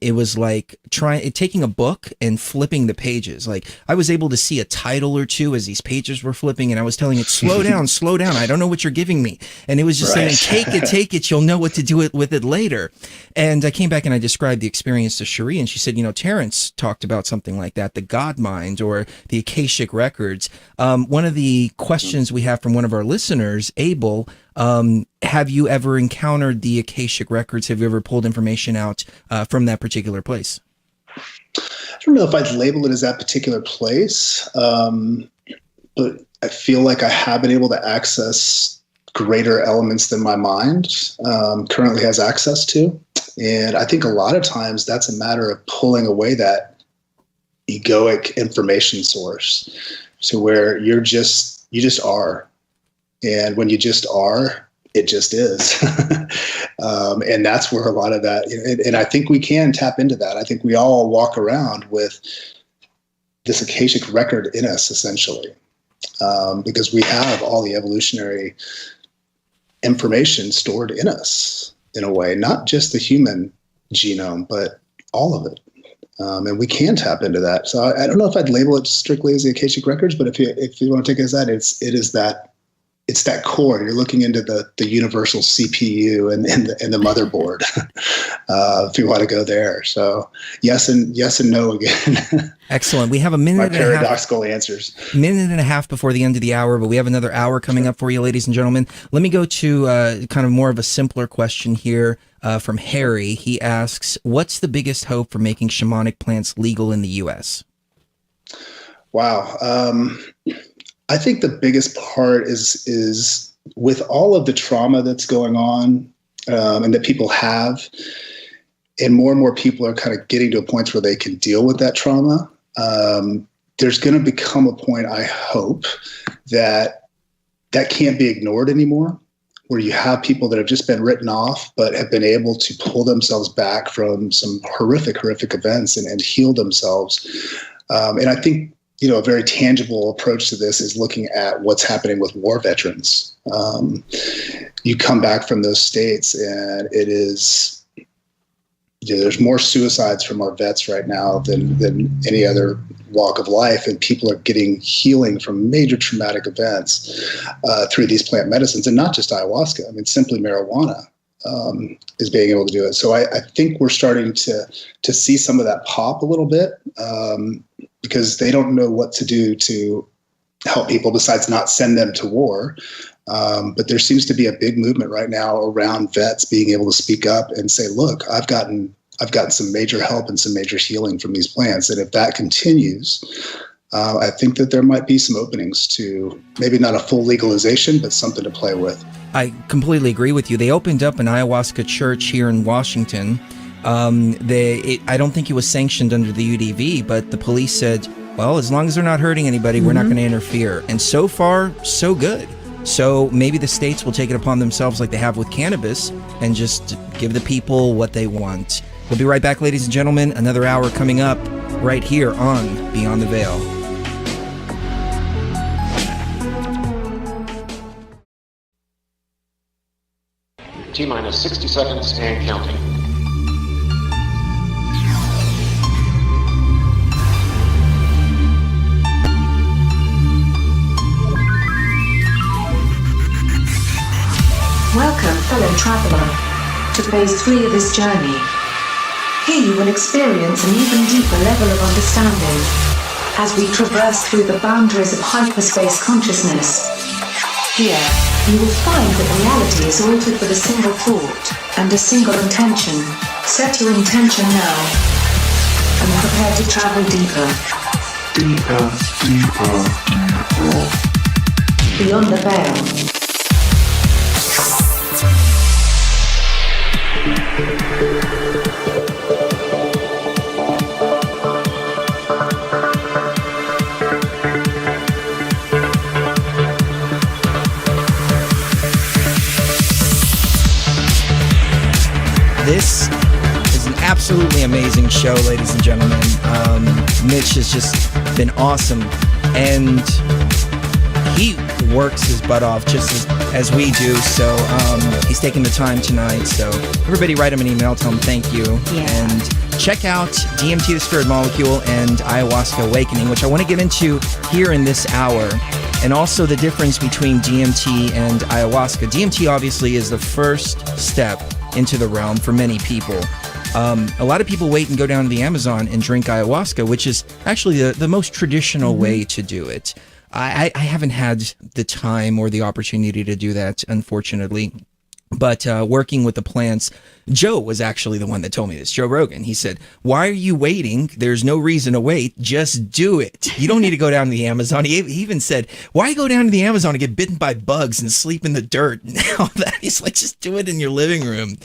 it was like taking a book and flipping the pages. Like, I was able to see a title or two as these pages were flipping, and I was telling it, slow down, slow down. I don't know what you're giving me. And it was just saying, take it. You'll know what to do with it later. And I came back and I described the experience to Cherie, and she said, Terrence talked about something like that, the God mind or the Akashic records. One of the questions we have from one of our listeners, Abel, have you ever encountered the Akashic records? Have you ever pulled information out from that particular place? I don't know if I'd label it as that particular place, but I feel like I have been able to access greater elements than my mind currently has access to. And I think a lot of times that's a matter of pulling away that egoic information source. So where you just are. And when you just are, it just is. And that's where a lot of that, and I think we can tap into that. I think we all walk around with this Akashic record in us, essentially, because we have all the evolutionary information stored in us in a way, not just the human genome, but all of it. And we can tap into that. So I don't know if I'd label it strictly as the Akashic records, but if you want to take it as that, it's that core. You're looking into the universal CPU and the motherboard, if you want to go there. So yes and no again. Excellent. We have a minute. My paradoxical answers. Minute and a half before the end of the hour, but we have another hour coming up for you, ladies and gentlemen. Let me go to kind of more of a simpler question here from Harry. He asks, "What's the biggest hope for making shamanic plants legal in the U.S.?" Wow. I think the biggest part is with all of the trauma that's going on and that people have, and more people are kind of getting to a point where they can deal with that trauma. There's going to become a point, I hope, that can't be ignored anymore, where you have people that have just been written off, but have been able to pull themselves back from some horrific events and heal themselves. And I think, a very tangible approach to this is looking at what's happening with war veterans. You come back from those states and it is, there's more suicides from our vets right now than any other walk of life. And people are getting healing from major traumatic events through these plant medicines, and not just ayahuasca. I mean, simply marijuana is being able to do it. So I think we're starting to see some of that pop a little bit. Because they don't know what to do to help people besides not send them to war. But there seems to be a big movement right now around vets being able to speak up and say, look, I've gotten some major help and some major healing from these plants. And if that continues, I think that there might be some openings to maybe not a full legalization, but something to play with. I completely agree with you. They opened up an ayahuasca church here in Washington. I don't think it was sanctioned under the UDV, but the police said, well, as long as they're not hurting anybody, we're not going to interfere. And so far, so good. So maybe the states will take it upon themselves like they have with cannabis and just give the people what they want. We'll be right back, ladies and gentlemen. Another hour coming up right here on Beyond the Veil. T-minus 60 seconds and counting. Welcome, fellow traveler, to phase 3 of this journey. Here you will experience an even deeper level of understanding as we traverse through the boundaries of hyperspace consciousness. Here, you will find that reality is altered with a single thought and a single intention. Set your intention now and prepare to travel deeper. Beyond the veil. This is an absolutely amazing show, ladies and gentlemen. Mitch has just been awesome, and he works his butt off just as we do, so he's taking the time tonight. So everybody write him an email, tell him thank you, and check out DMT The Spirit Molecule and Ayahuasca Awakening, which I want to get into here in this hour, and also the difference between DMT and Ayahuasca. DMT obviously is the first step into the realm for many people. A lot of people wait and go down to the Amazon and drink ayahuasca, which is actually the most traditional way to do it. I haven't had the time or the opportunity to do that, unfortunately. But working with the plants, Joe was actually the one that told me this, Joe Rogan. He said, why are you waiting? There's no reason to wait. Just do it. You don't need to go down to the Amazon. He even said, why go down to the Amazon and get bitten by bugs and sleep in the dirt and all that? He's like, just do it in your living room.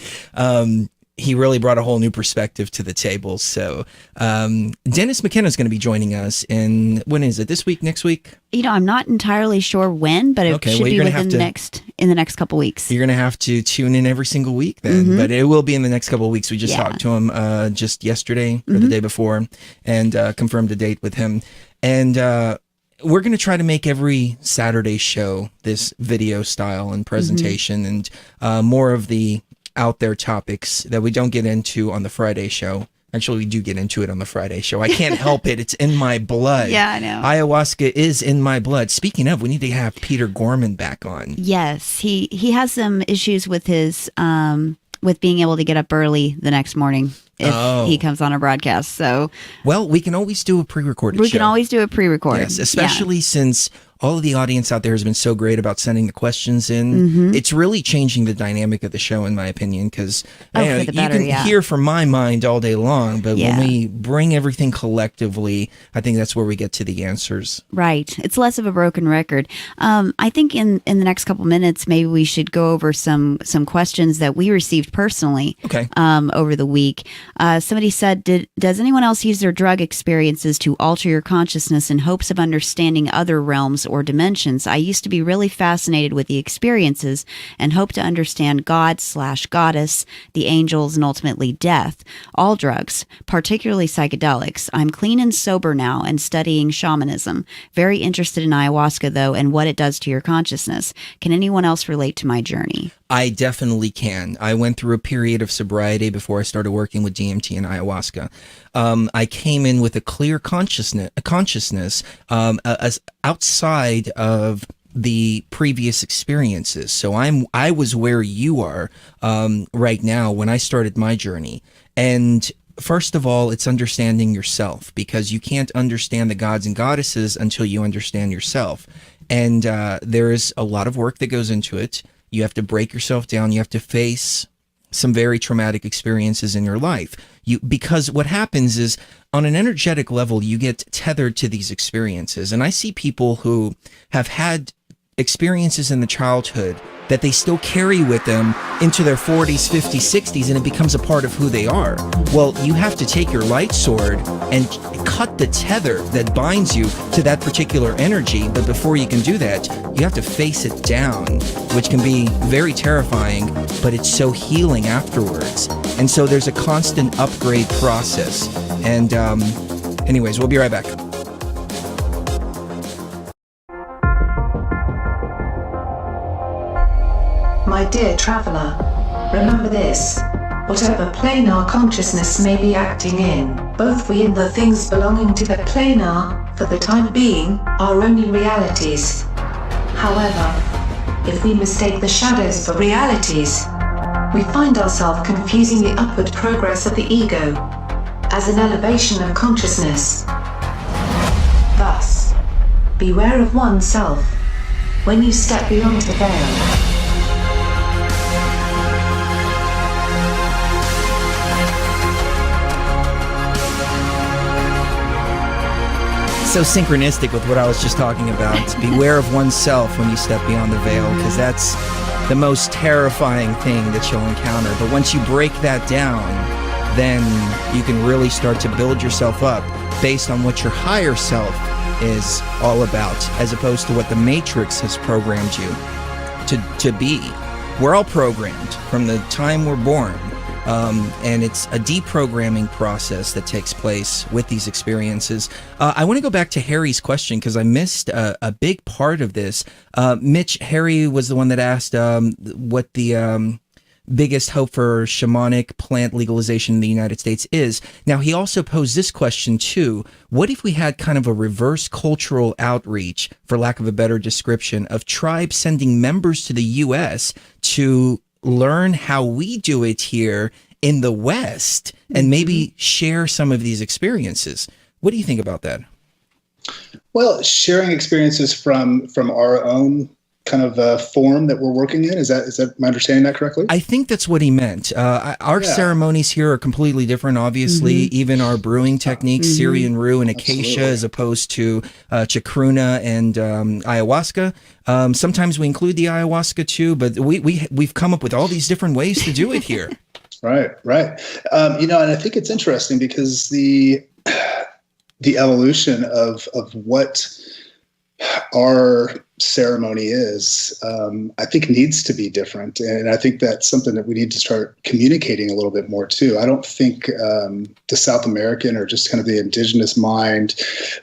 He really brought a whole new perspective to the table. So Dennis McKenna is going to be joining us in, when is it, this week, next week? You know, I'm not entirely sure when, but it should be within in the next couple weeks. You're going to have to tune in every single week then, but it will be in the next couple of weeks. We just talked to him just yesterday or the day before and confirmed a date with him. And we're going to try to make every Saturday show this video style and presentation and more of the out there topics that we don't get into on the Friday show. Actually, we do get into it on the Friday show. I can't help it. It's in my blood. Yeah, I know. Ayahuasca is in my blood. Speaking of, we need to have Peter Gorman back on. Yes, he has some issues with his with being able to get up early the next morning if he comes on a broadcast. So, well, we can always do a pre-recorded show. We can always do a pre-recorded. Yes, especially since all of the audience out there has been so great about sending the questions in. It's really changing the dynamic of the show, in my opinion, because you can hear from my mind all day long, but when we bring everything collectively, I think that's where we get to the answers. Right. It's less of a broken record. I think in the next couple minutes, maybe we should go over some questions that we received personally over the week. Somebody said, does anyone else use their drug experiences to alter your consciousness in hopes of understanding other realms or dimensions? I used to be really fascinated with the experiences and hope to understand God/goddess, the angels, and ultimately death. All drugs, particularly psychedelics. I'm clean and sober now and studying shamanism. Very interested in ayahuasca, though, and what it does to your consciousness. Can anyone else relate to my journey? I definitely can. I went through a period of sobriety before I started working with DMT and ayahuasca. I came in with a clear consciousness outside of the previous experiences. So I was where you are right now when I started my journey. And first of all, it's understanding yourself, because you can't understand the gods and goddesses until you understand yourself. And there is a lot of work that goes into it. You have to break yourself down. You have to face some very traumatic experiences in your life. Because what happens is, on an energetic level, you get tethered to these experiences. And I see people who have had experiences in the childhood that they still carry with them into their 40s, 50s, 60s, and it becomes a part of who they are. Well, you have to take your light sword and cut the tether that binds you to that particular energy. But before you can do that, you have to face it down, which can be very terrifying, but it's so healing afterwards. And so there's a constant upgrade process. And anyways, we'll be right back. My dear traveler, remember this. Whatever plane our consciousness may be acting in, both we and the things belonging to the plane are, for the time being, are only realities. However, if we mistake the shadows for realities, we find ourselves confusing the upward progress of the ego as an elevation of consciousness. Thus, beware of oneself when you step beyond the veil. So synchronistic with what I was just talking about. Beware of oneself when you step beyond the veil, because that's the most terrifying thing that you'll encounter. But once you break that down, then you can really start to build yourself up based on what your higher self is all about, as opposed to what the Matrix has programmed you to be. We're all programmed from the time we're born. And it's a deprogramming process that takes place with these experiences. I want to go back to Harry's question because I missed a big part of this. Mitch, Harry was the one that asked what the biggest hope for shamanic plant legalization in the United States is. Now, he also posed this question too. What if we had kind of a reverse cultural outreach, for lack of a better description, of tribes sending members to the U.S. to learn how we do it here in the West and maybe share some of these experiences? What do you think about that? Well, sharing experiences from our own kind of form that we're working in, is that am I understanding that correctly? I think that's what he meant. Our ceremonies here are completely different, obviously. Even our brewing techniques, Syrian rue and acacia, as opposed to chacruna and ayahuasca. Sometimes we include the ayahuasca too, but we've come up with all these different ways to do it here. Right. And I think it's interesting because the evolution of what our ceremony is, I think needs to be different. And I think that's something that we need to start communicating a little bit more too. I don't think the South American or just kind of the indigenous mind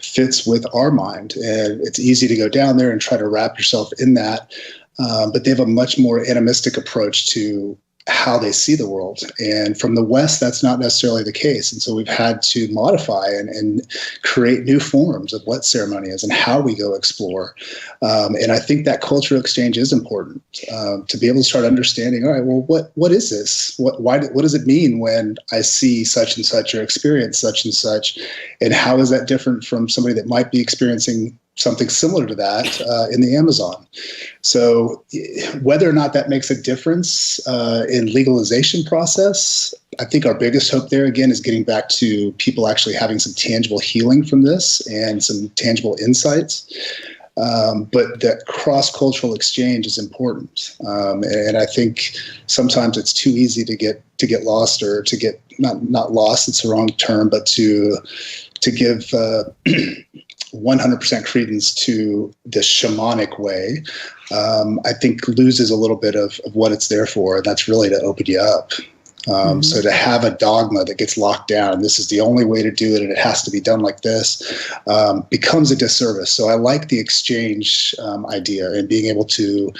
fits with our mind. And it's easy to go down there and try to wrap yourself in that. But they have a much more animistic approach to how they see the world. And from the West, that's not necessarily the case. And so we've had to modify and create new forms of what ceremony is and how we go explore. And I think that cultural exchange is important to be able to start understanding, all right, well, what is this? What does it mean when I see such and such or experience such and such? And how is that different from somebody that might be experiencing something similar to that in the Amazon? So whether or not that makes a difference in legalization process, I think our biggest hope there, again, is getting back to people actually having some tangible healing from this and some tangible insights. But that cross-cultural exchange is important. And I think sometimes it's too easy to get lost, or to get not lost, it's the wrong term, but to give 100% credence to the shamanic way, I think loses a little bit of what it's there for. And that's really to open you up. So to have a dogma that gets locked down, and this is the only way to do it, and it has to be done like this, becomes a disservice. So I like the exchange idea and being able to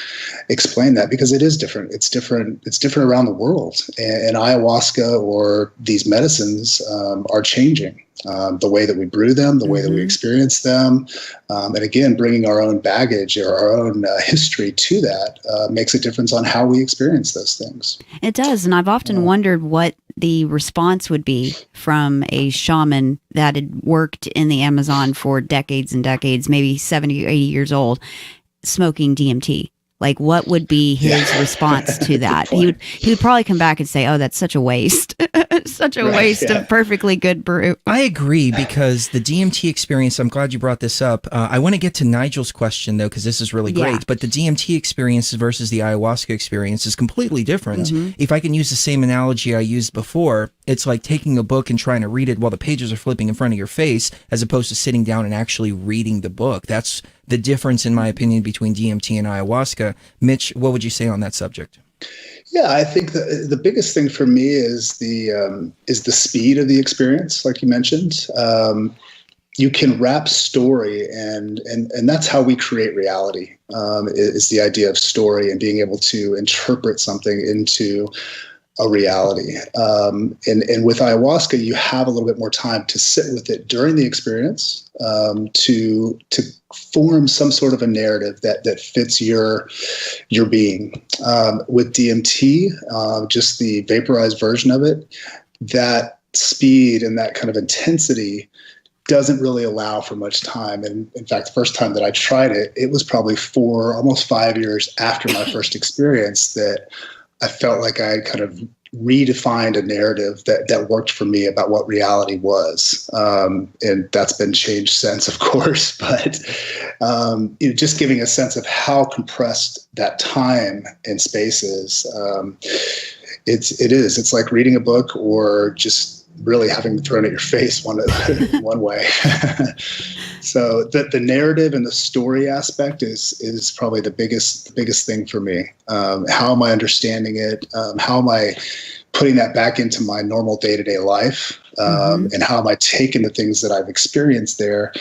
explain that, because it is different. It's different around the world. And ayahuasca or these medicines are changing. The way that we brew them, the way that we experience them, and again, bringing our own baggage or our own history to that makes a difference on how we experience those things. It does, and I've often wondered what the response would be from a shaman that had worked in the Amazon for decades and decades, maybe 70 or 80 years old, smoking DMT. Like, what would be his response to that? He would probably come back and say, "Oh, that's such a waste." Such a waste of perfectly good brew. I agree, because the DMT experience, I'm glad you brought this up. I want to get to Nigel's question, though, because this is really great. But the DMT experiences versus the ayahuasca experience is completely different. If I can use the same analogy I used before, it's like taking a book and trying to read it while the pages are flipping in front of your face, as opposed to sitting down and actually reading the book. That's the difference, in my opinion, between DMT and ayahuasca. Mitch, what would you say on that subject? Yeah, I think the biggest thing for me is the speed of the experience, like you mentioned. You can wrap story, and that's how we create reality. Is the idea of story and being able to interpret something into a reality. And with ayahuasca, you have a little bit more time to sit with it during the experience, to form some sort of a narrative that fits your being. With DMT, just the vaporized version of it, that speed and that kind of intensity doesn't really allow for much time. And in fact, the first time that I tried it, it was probably almost 5 years after my first experience that I felt like I had kind of redefined a narrative that worked for me about what reality was. And that's been changed since, of course, but just giving a sense of how compressed that time and space is. It's like reading a book or just really having thrown at your face one way. So the narrative and the story aspect is probably the biggest thing for me. How am I understanding it? How am I putting that back into my normal day-to-day life? And how am I taking the things that I've experienced there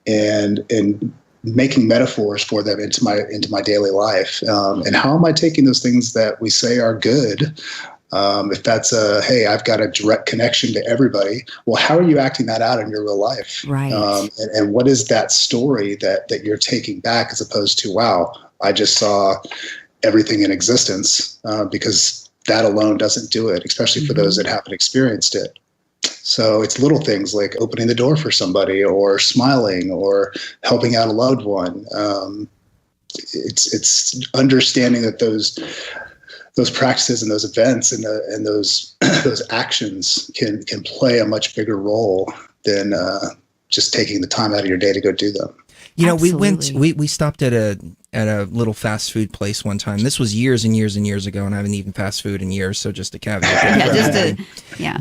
and making metaphors for them into my daily life? And how am I taking those things that we say are good? If that's hey, I've got a direct connection to everybody. Well, how are you acting that out in your real life? Right. And what is that story that you're taking back, as opposed to, wow, I just saw everything in existence, because that alone doesn't do it, especially for those that haven't experienced it. So it's little things like opening the door for somebody, or smiling, or helping out a loved one. It's understanding that those practices and those events and those actions can play a much bigger role than just taking the time out of your day to go do them. You know, Absolutely. we stopped at a little fast food place one time. This was years and years and years ago, and I haven't eaten fast food in years, so just a caveat.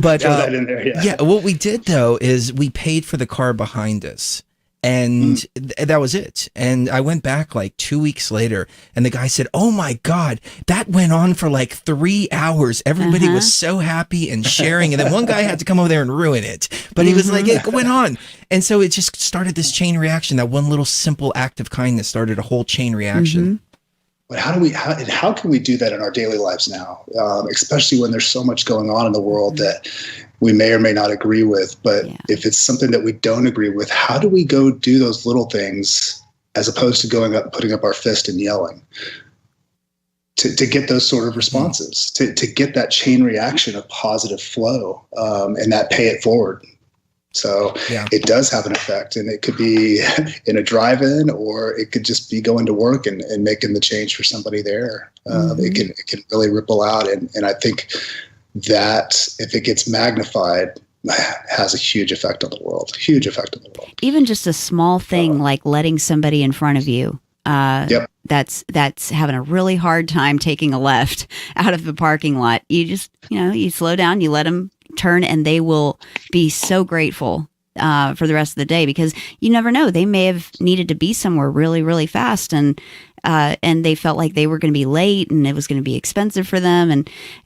But throw that in there. yeah, what we did though is we paid for the car behind us. And that was it. And I went back like 2 weeks later, and the guy said, "Oh my God, that went on for like 3 hours. Everybody was so happy and sharing." And then one guy had to come over there and ruin it. But he was like, "It went on." And so it just started this chain reaction. That one little simple act of kindness started a whole chain reaction. But how can we do that in our daily lives now, especially when there's so much going on in the world that we may or may not agree with? But if it's something that we don't agree with, how do we go do those little things, as opposed to going up, putting up our fist and yelling, to get those sort of responses, to get that chain reaction of positive flow, and that pay it forward? So it does have an effect, and it could be in a drive-in, or it could just be going to work and making the change for somebody there. It can really ripple out. And I think that if it gets magnified, has a huge effect on the world. Even just a small thing like letting somebody in front of you that's having a really hard time taking a left out of the parking lot. You just, you slow down, you let them turn, and they will be so grateful for the rest of the day, because you never know, they may have needed to be somewhere really, really fast, and they felt like they were going to be late, and it was going to be expensive for them,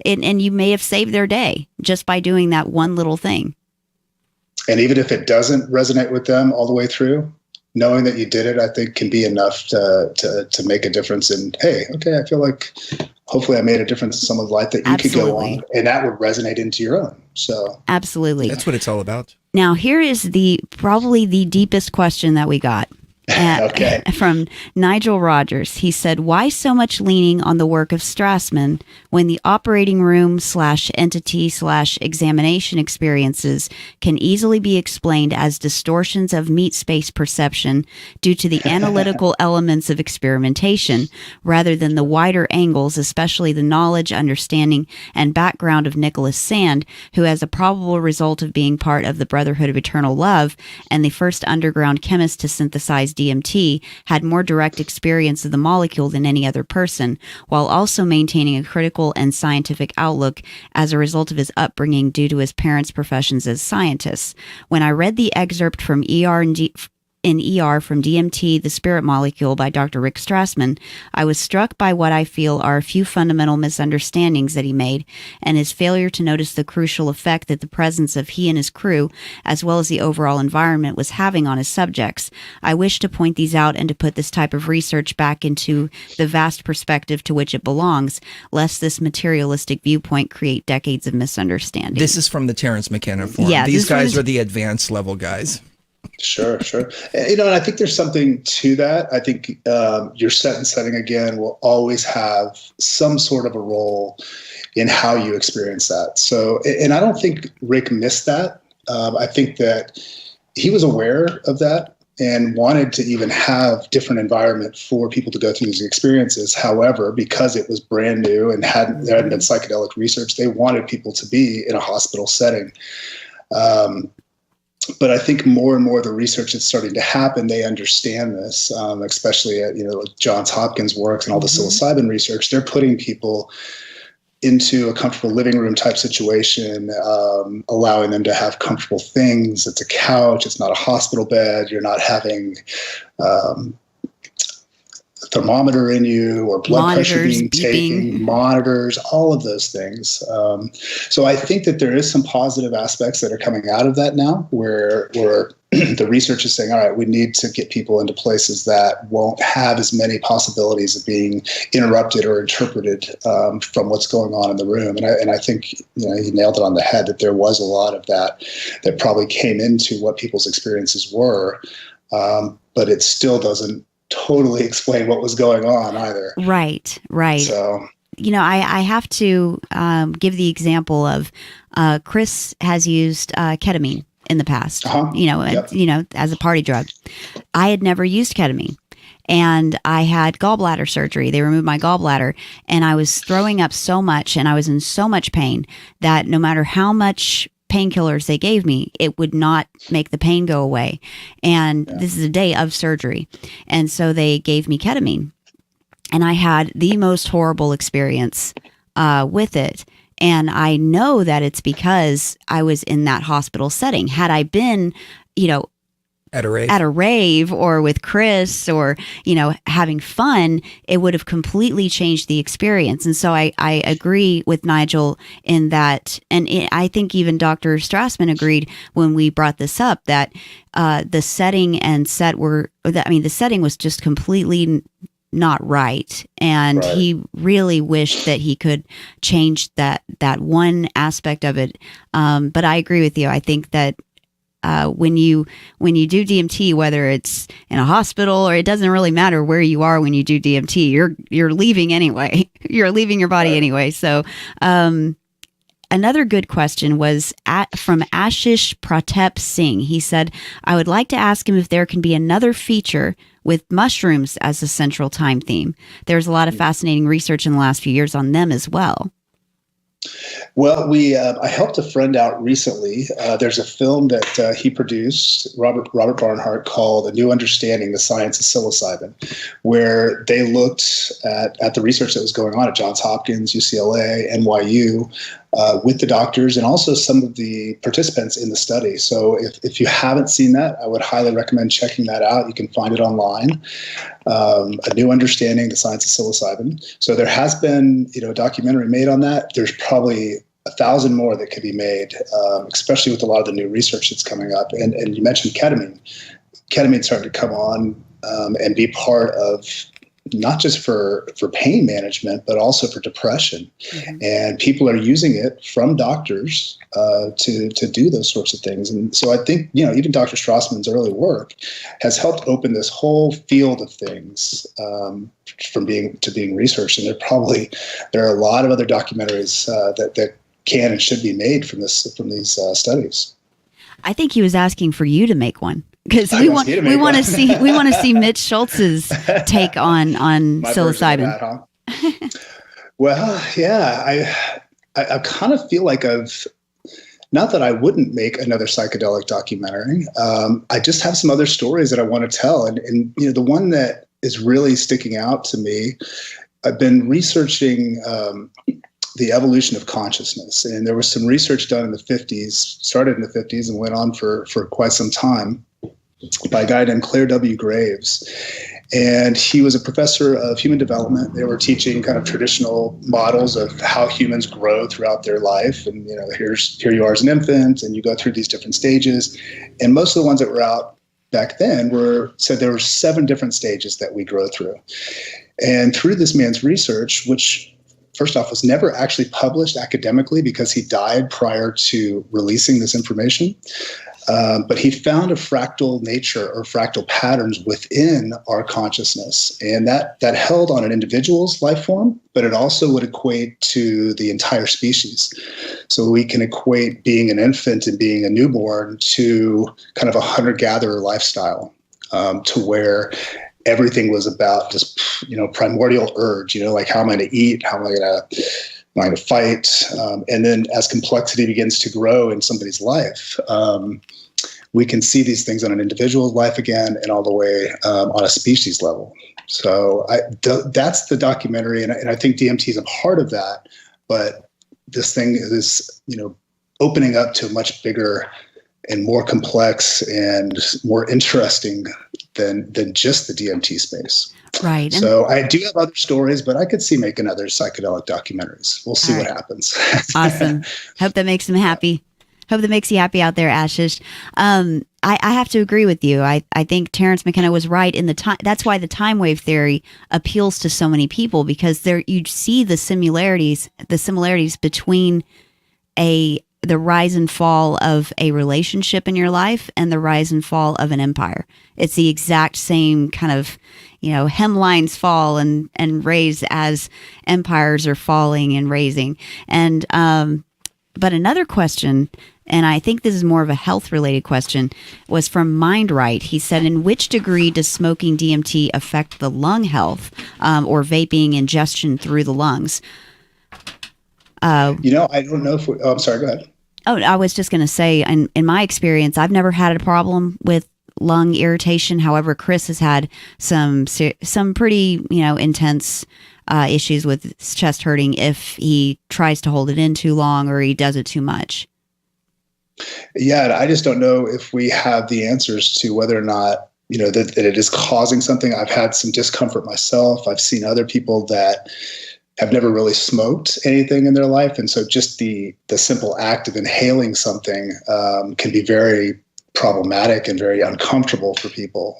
and you may have saved their day just by doing that one little thing. And even if it doesn't resonate with them all the way through, knowing that you did it, I think, can be enough to make a difference. And hey, okay, I feel like hopefully I made a difference in someone's life that you could go on, and that would resonate into your own. So absolutely, that's what it's all about. Now, here is probably the deepest question that we got. Okay. From Nigel Rogers. He said, why so much leaning on the work of Strassman when the operating room / entity / examination experiences can easily be explained as distortions of meat space perception due to the analytical elements of experimentation, rather than the wider angles, especially the knowledge, understanding, and background of Nicholas Sand, who, as a probable result of being part of the Brotherhood of Eternal Love and the first underground chemist to synthesize DMT, had more direct experience of the molecule than any other person, while also maintaining a critical and scientific outlook as a result of his upbringing due to his parents' professions as scientists. When I read the excerpt from ER from DMT The Spirit Molecule by Dr. Rick Strassman, I was struck by what I feel are a few fundamental misunderstandings that he made, and his failure to notice the crucial effect that the presence of he and his crew, as well as the overall environment, was having on his subjects. I wish to point these out and to put this type of research back into the vast perspective to which it belongs, lest this materialistic viewpoint create decades of misunderstanding. This is from the Terrence McKenna forum. Yeah, these guys are the advanced level guys. Sure. And I think there's something to that. I think your set and setting, again, will always have some sort of a role in how you experience that. So, and I don't think Rick missed that. I think that he was aware of that and wanted to even have different environment for people to go through these experiences. However, because it was brand new and there hadn't been psychedelic research, they wanted people to be in a hospital setting. But I think more and more the research that's starting to happen, they understand this, especially at Johns Hopkins works and all the psilocybin research. They're putting people into a comfortable living room type situation, allowing them to have comfortable things. It's a couch. It's not a hospital bed. You're not having thermometer in you or blood pressure being taken, monitors, all of those things. So I think that there is some positive aspects that are coming out of that now where the research is saying, all right, we need to get people into places that won't have as many possibilities of being interrupted or interpreted from what's going on in the room. And I think he nailed it on the head that there was a lot of that probably came into what people's experiences were, but it still doesn't totally explain what was going on either. Right. So, I have to give the example of Chris has used ketamine in the past, as a party drug. I had never used ketamine. And I had gallbladder surgery. They removed my gallbladder, and I was throwing up so much and I was in so much pain that no matter how much painkillers they gave me, it would not make the pain go away. And this is a day of surgery. And so they gave me ketamine. And I had the most horrible experience with it. And I know that it's because I was in that hospital setting. Had I been, at a rave or with Chris or, having fun, it would have completely changed the experience. And so I agree with Nigel in that. And I think even Dr. Strassman agreed when we brought this up that the setting and the setting was just completely not right. And he really wished that he could change that one aspect of it. But I agree with you. I think that when you do DMT, whether it's in a hospital or it doesn't really matter where you are when you do DMT, you're leaving anyway. You're leaving your body anyway. So another good question was from Ashish Pratap Singh. He said, I would like to ask him if there can be another feature with mushrooms as a central time theme. There's a lot of fascinating research in the last few years on them as well. Well, I helped a friend out recently. There's a film that he produced, Robert Barnhart, called A New Understanding, The Science of Psilocybin, where they looked at the research that was going on at Johns Hopkins, UCLA, NYU, with the doctors and also some of the participants in the study. So if you haven't seen that, I would highly recommend checking that out. You can find it online. A New Understanding, The Science of Psilocybin. So there has been, a documentary made on that. There's probably 1,000 more that could be made, especially with a lot of the new research that's coming up. And you mentioned ketamine. Ketamine's starting to come on and be part of not just for pain management, but also for depression. And people are using it from doctors to do those sorts of things. And so I think, even Dr. Strassman's early work has helped open this whole field of things from being researched. And there are a lot of other documentaries that can and should be made from these studies. I think he was asking for you to make one. Because we want to see Mitch Shultz's take on psilocybin. Well, yeah, I kind of feel like not that I wouldn't make another psychedelic documentary. I just have some other stories that I want to tell, and the one that is really sticking out to me, I've been researching the evolution of consciousness, and there was some research done in the 50s, started in the 50s, and went on for quite some time, by a guy named Claire W. Graves. And he was a professor of human development. They were teaching kind of traditional models of how humans grow throughout their life. And, here you are as an infant, and you go through these different stages. And most of the ones that were out back then said there were 7 different stages that we grow through. And through this man's research, which first off was never actually published academically because he died prior to releasing this information, but he found a fractal nature or fractal patterns within our consciousness. And that held on an individual's life form, but it also would equate to the entire species. So we can equate being an infant and being a newborn to kind of a hunter-gatherer lifestyle, to where everything was about just, primordial urge, like how am I going to eat? How am I going to fight? And then as complexity begins to grow in somebody's life, we can see these things on an individual's life again, and all the way on a species level. So that's the documentary, and I think DMT is a part of that. But this thing is, opening up to a much bigger and more complex and more interesting than just the DMT space. Right. So I do have other stories, but I could see making other psychedelic documentaries. We'll see what happens. Awesome. Hope that makes them happy. Hope that makes you happy out there, Ashish. I have to agree with you. I think Terence McKenna was right in the time. That's why the time wave theory appeals to so many people, because you see the similarities between the rise and fall of a relationship in your life and the rise and fall of an empire. It's the exact same kind of, hemlines fall and raise as empires are falling and raising. And, but another question, and I think this is more of a health related question, was from Mindright. He said, in which degree does smoking DMT affect the lung health, or vaping ingestion through the lungs? I don't know if I'm sorry, go ahead. Oh, I was just going to say, in my experience, I've never had a problem with lung irritation. However, Chris has had some pretty, intense issues with his chest hurting if he tries to hold it in too long or he does it too much. Yeah, I just don't know if we have the answers to whether or not, that it is causing something. I've had some discomfort myself. I've seen other people that have never really smoked anything in their life. And so just the simple act of inhaling something can be very problematic and very uncomfortable for people,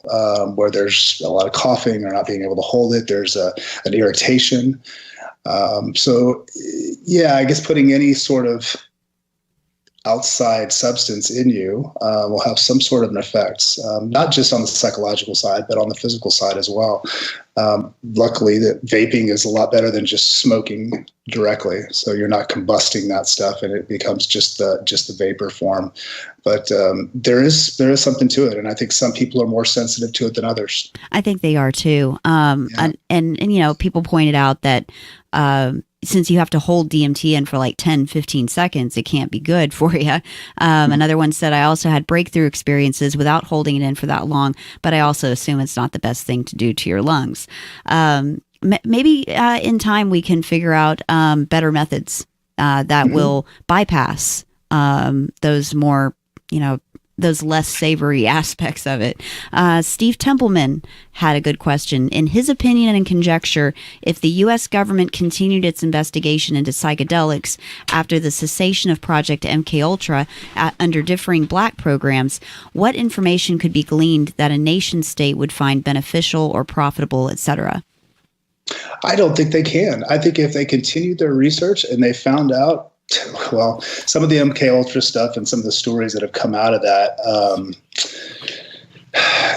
where there's a lot of coughing or not being able to hold it. There's an irritation. So, I guess putting any sort of outside substance in you will have some sort of an effect, not just on the psychological side, but on the physical side as well. Luckily, that vaping is a lot better than just smoking directly. So you're not combusting that stuff, and it becomes just the vapor form. But there is something to it, and I think some people are more sensitive to it than others. I think they are too. And people pointed out that since you have to hold DMT in for like 10, 15 seconds, it can't be good for you. Another one said, I also had breakthrough experiences without holding it in for that long, but I also assume it's not the best thing to do to your lungs. Maybe in time we can figure out better methods that will bypass those more, those less savory aspects of it. Steve Templeman had a good question. In his opinion and conjecture, if the U.S. government continued its investigation into psychedelics after the cessation of Project MKUltra under differing black programs, what information could be gleaned that a nation state would find beneficial or profitable, etc.? I don't think they can. I think if they continued their research and they found out, well, some of the MK Ultra stuff and some of the stories that have come out of that,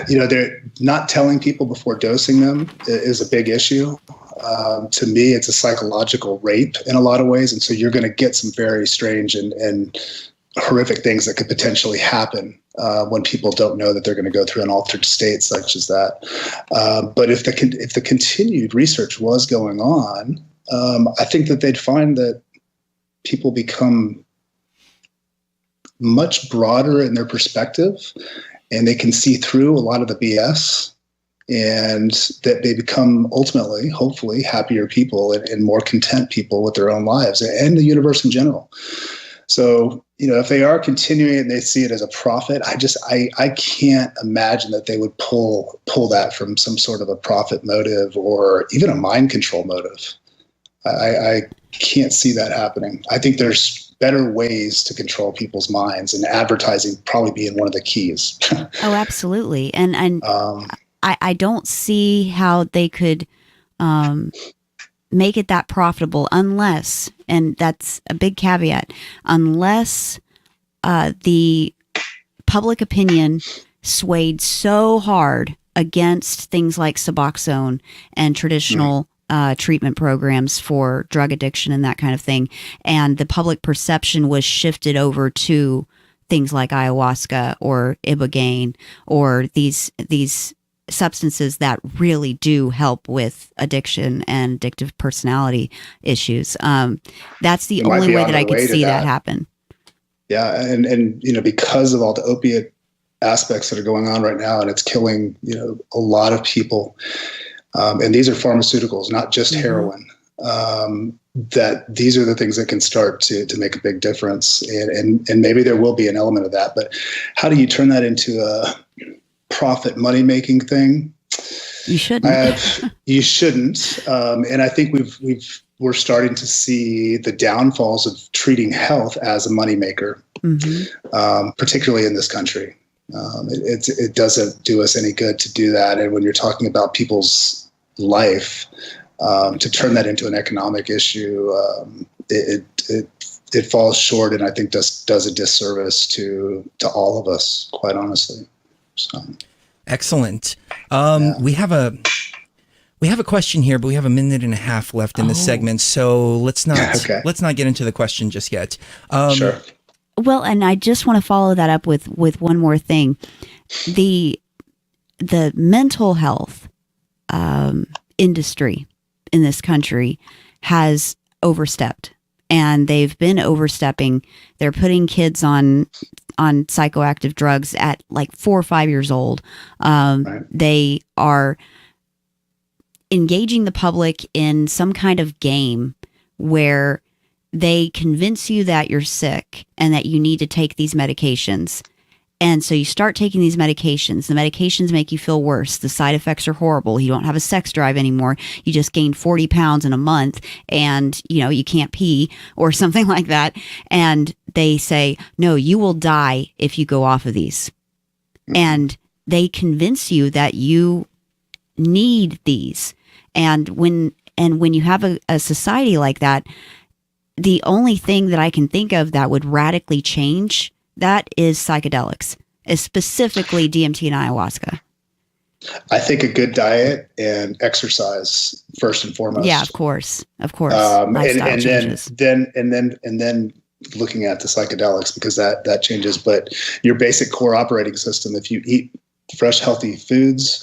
they're not telling people before dosing them is a big issue. To me, it's a psychological rape in a lot of ways. And so you're going to get some very strange and horrific things that could potentially happen when people don't know that they're going to go through an altered state such as that. But if the continued research was going on, I think that they'd find that people become much broader in their perspective, and they can see through a lot of the BS, and that they become ultimately, hopefully, happier people and more content people with their own lives and the universe in general. So, if they are continuing and they see it as a profit, I can't imagine that they would pull that from some sort of a profit motive or even a mind control motive. I can't see that happening. I think there's better ways to control people's minds, and advertising probably being one of the keys. Oh, absolutely. And I don't see how they could make it that profitable unless, and that's a big caveat, unless the public opinion swayed so hard against things like Suboxone and traditional treatment programs for drug addiction and that kind of thing, and the public perception was shifted over to things like ayahuasca or ibogaine or these substances that really do help with addiction and addictive personality issues. That's the only way that I could see that happen. Yeah, and because of all the opiate aspects that are going on right now, and it's killing a lot of people. And these are pharmaceuticals, not just heroin. That these are the things that can start to make a big difference, and maybe there will be an element of that. But how do you turn that into a profit money making thing? You shouldn't. You shouldn't. And I think we're starting to see the downfalls of treating health as a moneymaker, particularly in this country. It doesn't do us any good to do that. And when you're talking about people's life, to turn that into an economic issue, it falls short, and I think does a disservice to all of us, quite honestly. So. Excellent. We have a question here, but we have a minute and a half left in this segment, so let's not get into the question just yet. Sure. Well, and I just want to follow that up with one more thing. The mental health industry in this country has overstepped, and they've been overstepping. They're putting kids on psychoactive drugs at like 4 or 5 years old. Right. They are engaging the public in some kind of game where they convince you that you're sick and that you need to take these medications. And so you start taking these medications. The medications make you feel worse. The side effects are horrible. You don't have a sex drive anymore. You just gained 40 pounds in a month, and you can't pee or something like that. And they say, no, you will die if you go off of these. And they convince you that you need these. And when you have a society like that, the only thing that I can think of that would radically change that is psychedelics, specifically DMT and ayahuasca. I think a good diet and exercise first and foremost. Yeah, of course. Lifestyle changes. Then looking at the psychedelics, because that changes. But your basic core operating system, if you eat fresh, healthy foods,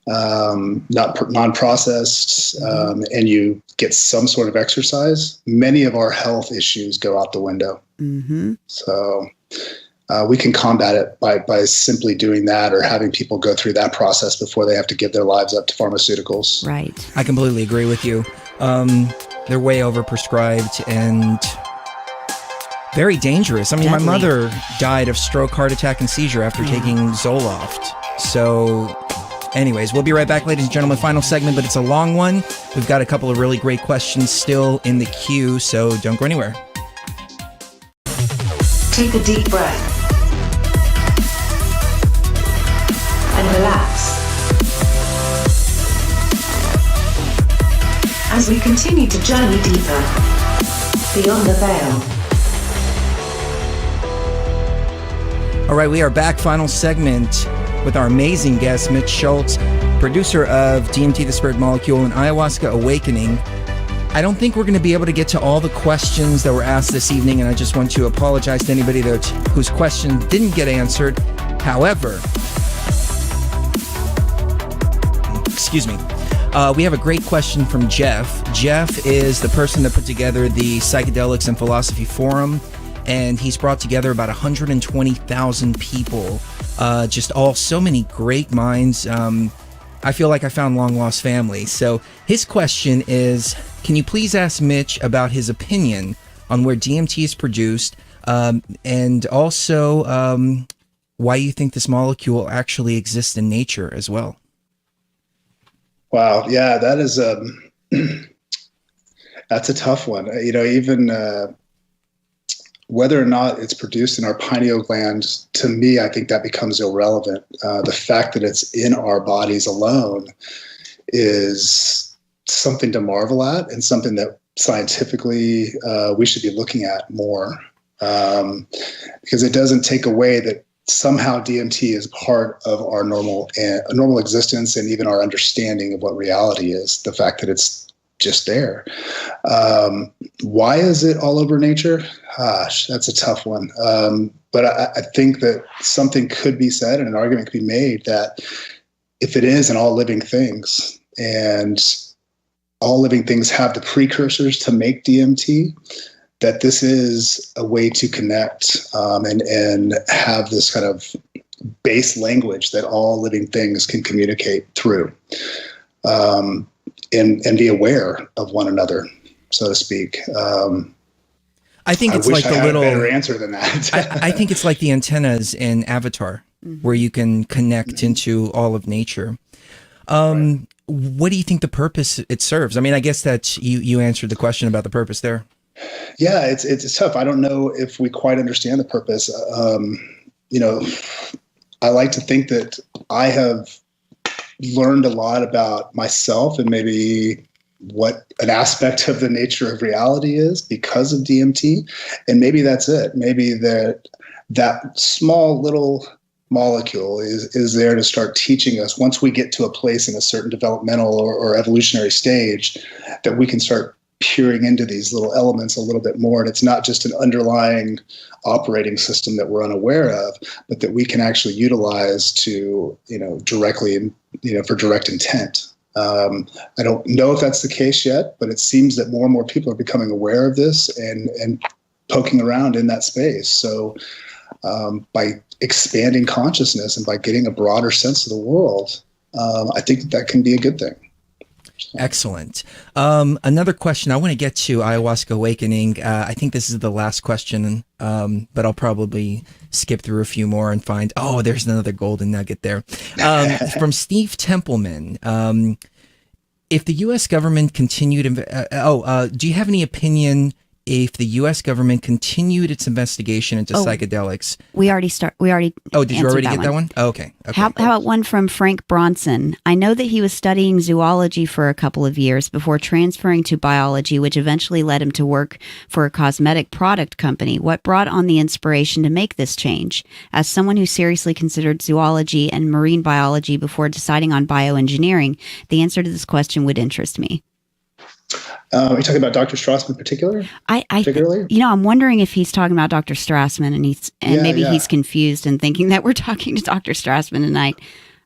not non-processed, and you get some sort of exercise, many of our health issues go out the window. So we can combat it by simply doing that, or having people go through that process before they have to give their lives up to pharmaceuticals. Right. I completely agree with you. They're way overprescribed and very dangerous. I mean, Deadly. My mother died of stroke, heart attack, and seizure after taking Zoloft. So anyways, we'll be right back, ladies and gentlemen. Final segment, but it's a long one. We've got a couple of really great questions still in the queue, so don't go anywhere. Take a deep breath and relax. as we continue to journey deeper beyond the veil. All right, we are back. Final segment with our amazing guest, Mitch Shultz, producer of DMT The Spirit Molecule and Ayahuasca Awakening. I don't think we're going to be able to get to all the questions that were asked this evening, and I just want to apologize to anybody whose question didn't get answered. However, excuse me, we have a great question from Jeff. Jeff is the person that put together the Psychedelics and Philosophy Forum, and he's brought together about 120,000 people, just all so many great minds. I feel like I found long lost family. So his question is, can you please ask Mitch about his opinion on where DMT is produced, and also why you think this molecule actually exists in nature as well? Wow. Yeah, that is that's a tough one. Even whether or not it's produced in our pineal gland, to me, I think that becomes irrelevant. The fact that it's in our bodies alone is something to marvel at, and something that scientifically we should be looking at more, because it doesn't take away that somehow DMT is part of our normal existence, and even our understanding of what reality is. The fact that it's just there. Why is it all over nature? Gosh, that's a tough one. But I think that something could be said, and an argument could be made, that if it is in all living things, and all living things have the precursors to make DMT, that this is a way to connect and have this kind of base language that all living things can communicate through, and be aware of one another, so to speak. I think it's like I the had little a better answer than that. I think it's like the antennas in Avatar, where you can connect into all of nature. Right. What do you think the purpose it serves? I mean, I guess that you answered the question about the purpose there. Yeah, it's tough. I don't know if we quite understand the purpose. I like to think that I have learned a lot about myself, and maybe what an aspect of the nature of reality is because of DMT. And maybe that's it. Maybe that small little molecule is there to start teaching us, once we get to a place in a certain developmental or evolutionary stage, that we can start peering into these little elements a little bit more. And it's not just an underlying operating system that we're unaware of, but that we can actually utilize to, directly, for direct intent. I don't know if that's the case yet, but it seems that more and more people are becoming aware of this and poking around in that space. So by expanding consciousness and by getting a broader sense of the world, I think that can be a good thing. Excellent. Another question. I want to get to Ayahuasca Awakening. I think this is the last question, but I'll probably skip through a few more and find, there's another golden nugget there. From Steve Templeman. If the U.S. government continued, do you have any opinion if the U.S. government continued its investigation into psychedelics? We already did you already get that one? Oh, okay. How about one from Frank Bronson? I know that he was studying zoology for a couple of years before transferring to biology, which eventually led him to work for a cosmetic product company. What brought on the inspiration to make this change? As someone who seriously considered zoology and marine biology before deciding on bioengineering, the answer to this question would interest me. Are you talking about Dr. Strassman in particular? Particularly? I'm wondering if he's talking about Dr. Strassman, and maybe he's confused and thinking that we're talking to Dr. Strassman tonight.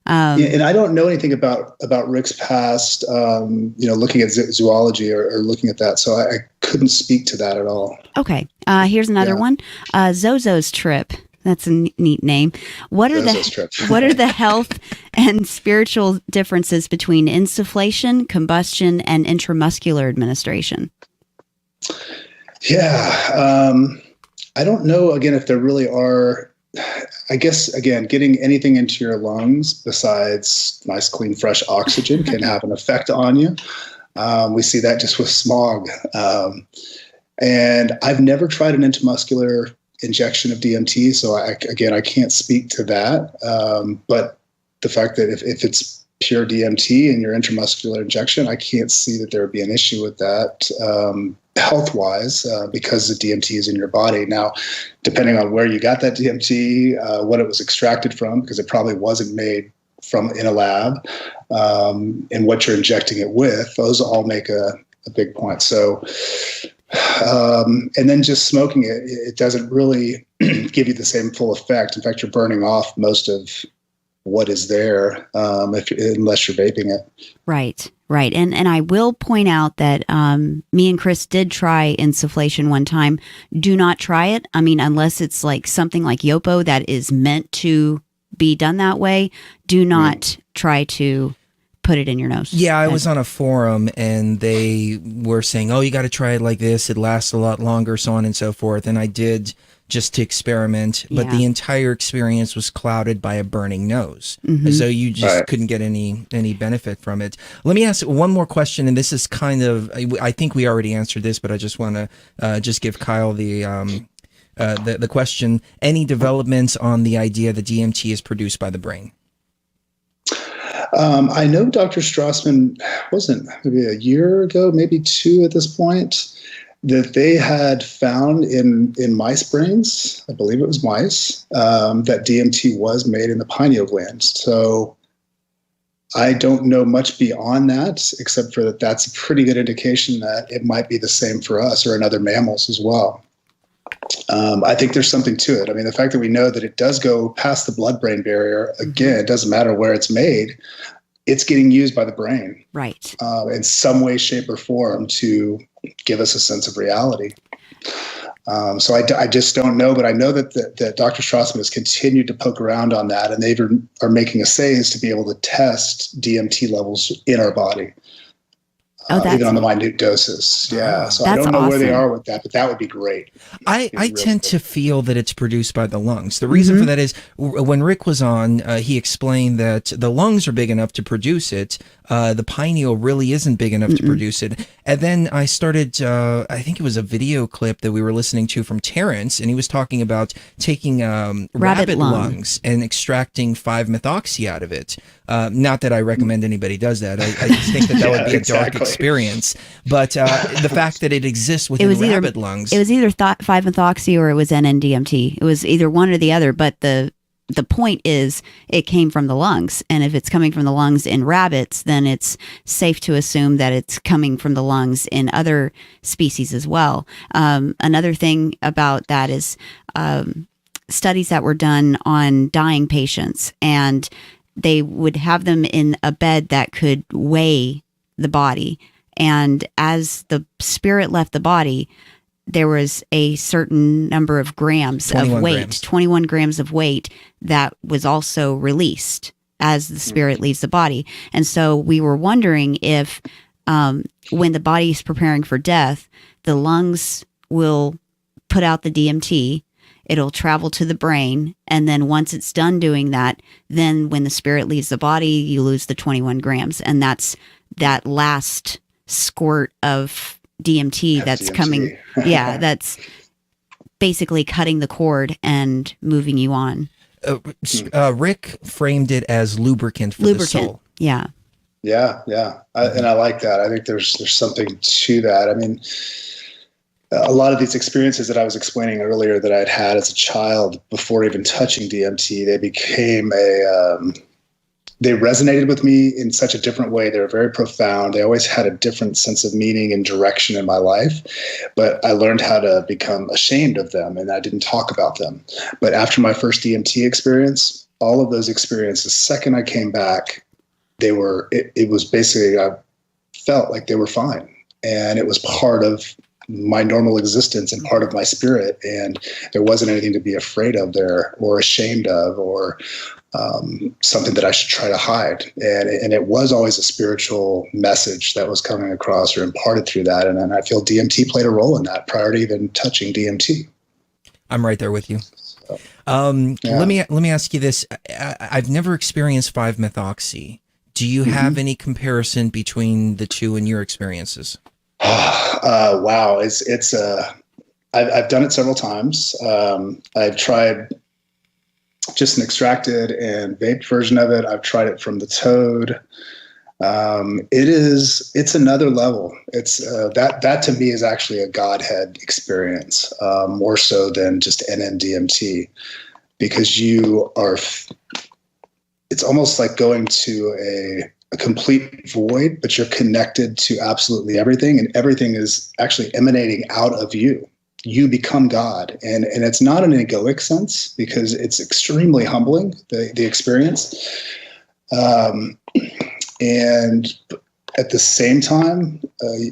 And I don't know anything about Rick's past, looking at zoology or looking at that. So I couldn't speak to that at all. Okay. Here's another one. Zozo's Trip. That's a neat name. What are the health and spiritual differences between insufflation, combustion, and intramuscular administration? Yeah. I don't know, again, if there really are. I guess, again, getting anything into your lungs besides nice, clean, fresh oxygen can have an effect on you. We see that just with smog. And I've never tried an intramuscular injection of DMT, so I can't speak to that. But the fact that if it's pure DMT in your intramuscular injection, I can't see that there would be an issue with that health-wise because the DMT is in your body. Now, depending on where you got that DMT, what it was extracted from, because it probably wasn't made from in a lab, and what you're injecting it with, those all make a big point. So, and then just smoking it, it doesn't really give you the same full effect. In fact, you're burning off most of what is there unless you're vaping it. Right. And I will point out that me and Chris did try insufflation one time. Do not try it. I mean, unless it's like something like Yopo that is meant to be done that way. Do not try to put it in your nose. Yeah, I was on a forum and they were saying, oh, you got to try it like this. It lasts a lot longer, so on and so forth. And I did just to experiment, but the entire experience was clouded by a burning nose. So you just couldn't get any benefit from it. Let me ask one more question, and this is kind of, I think we already answered this, but I just want to just give Kyle the question. Any developments on the idea that DMT is produced by the brain? I know Dr. Strassman, wasn't maybe a year ago, maybe 2 at this point, that they had found in mice brains, I believe it was mice, that DMT was made in the pineal gland. So I don't know much beyond that, except for that's a pretty good indication that it might be the same for us or in other mammals as well. I think there's something to it. I mean, the fact that we know that it does go past the blood-brain barrier, again, it doesn't matter where it's made, it's getting used by the brain. Right. In some way, shape, or form to give us a sense of reality. So I just don't know, but I know that Dr. Strassman has continued to poke around on that, and they are making assays to be able to test DMT levels in our body. Even on the minute doses. Yeah. So I don't know where they are with that, but that would be great. I tend to feel that it's produced by the lungs. The reason for that is when Rick was on, he explained that the lungs are big enough to produce it. The pineal really isn't big enough to produce it. And then I started, I think it was a video clip that we were listening to from Terrence, and he was talking about taking rabbit lungs and extracting 5-methoxy out of it. Not that I recommend anybody does that. I just think that would be a dark experience. But the fact that it exists within rabbit lungs. It was either 5-methoxy or it was NN-DMT. It was either one or the other, but the point is it came from the lungs. And if it's coming from the lungs in rabbits, then it's safe to assume that it's coming from the lungs in other species as well. Another thing about that is studies that were done on dying patients, and they would have them in a bed that could weigh the body. And as the spirit left the body, there was a certain number of grams of weight, 21 grams of weight that was also released as the spirit leaves the body. And so we were wondering if when the body is preparing for death, the lungs will put out the DMT, it'll travel to the brain, and then once it's done doing that, then when the spirit leaves the body, you lose the 21 grams. And that's that last squirt of DMT that's coming. Yeah, that's basically cutting the cord and moving you on. Rick framed it as lubricant for the soul. Yeah. And I like that. I think there's something to that. I mean, a lot of these experiences that I was explaining earlier that I'd had as a child before even touching DMT, they became they resonated with me in such a different way. They were very profound. They always had a different sense of meaning and direction in my life, but I learned how to become ashamed of them, and I didn't talk about them. But after my first DMT experience, all of those experiences, the second I came back, it was basically, I felt like they were fine. And it was part of my normal existence and part of my spirit. And there wasn't anything to be afraid of there or ashamed of or something that I should try to hide. And it was always a spiritual message that was coming across or imparted through that. And I feel DMT played a role in that prior to even touching DMT. I'm right there with you. Let me ask you this. I've never experienced 5-methoxy. Do you have any comparison between the two in your experiences? Wow. I've done it several times. I've tried just an extracted and vaped version of it. I've tried it from the toad. It's another level. It's that to me is actually a Godhead experience, more so than just NMDMT, because it's almost like going to a complete void, but you're connected to absolutely everything, and everything is actually emanating out of you. You become God, and it's not in an egoic sense, because it's extremely humbling, the experience. And at the same time,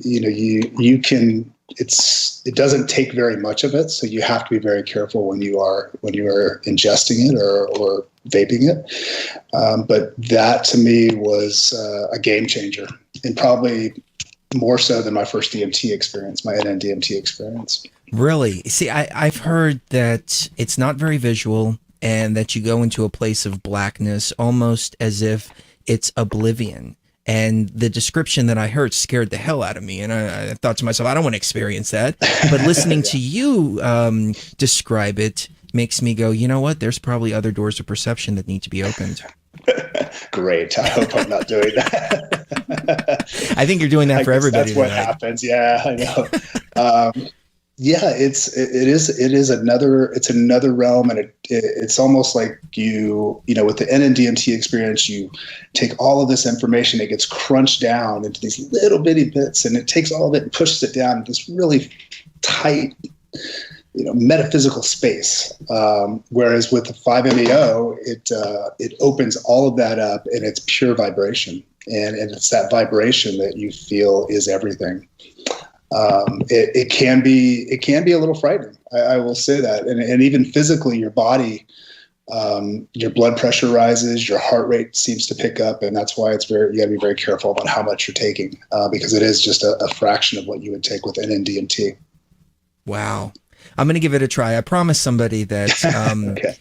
you can. It doesn't take very much of it, so you have to be very careful when you are ingesting it or vaping it. But that to me was a game changer, and probably more so than my first DMT experience, my NMDMT experience. Really? See, I've heard that it's not very visual, and that you go into a place of blackness, almost as if it's oblivion. And the description that I heard scared the hell out of me. And I thought to myself, I don't want to experience that. But listening to you describe it makes me go, you know what? There's probably other doors of perception that need to be opened. Great. I hope I'm not doing that. I think you're doing that for everybody. That's what happens. Yeah, I know. Yeah, it is another realm, and it's almost like with the NMDMT experience, you take all of this information, it gets crunched down into these little bitty bits, and it takes all of it and pushes it down into this really tight, metaphysical space. Whereas with the 5-MeO, it opens all of that up, and it's pure vibration, and it's that vibration that you feel is everything. It can be a little frightening. I will say that, and even physically, your body, your blood pressure rises, your heart rate seems to pick up, and that's why you got to be very careful about how much you're taking, because it is just a fraction of what you would take with NMDMT. Wow, I'm going to give it a try. I promise somebody that okay.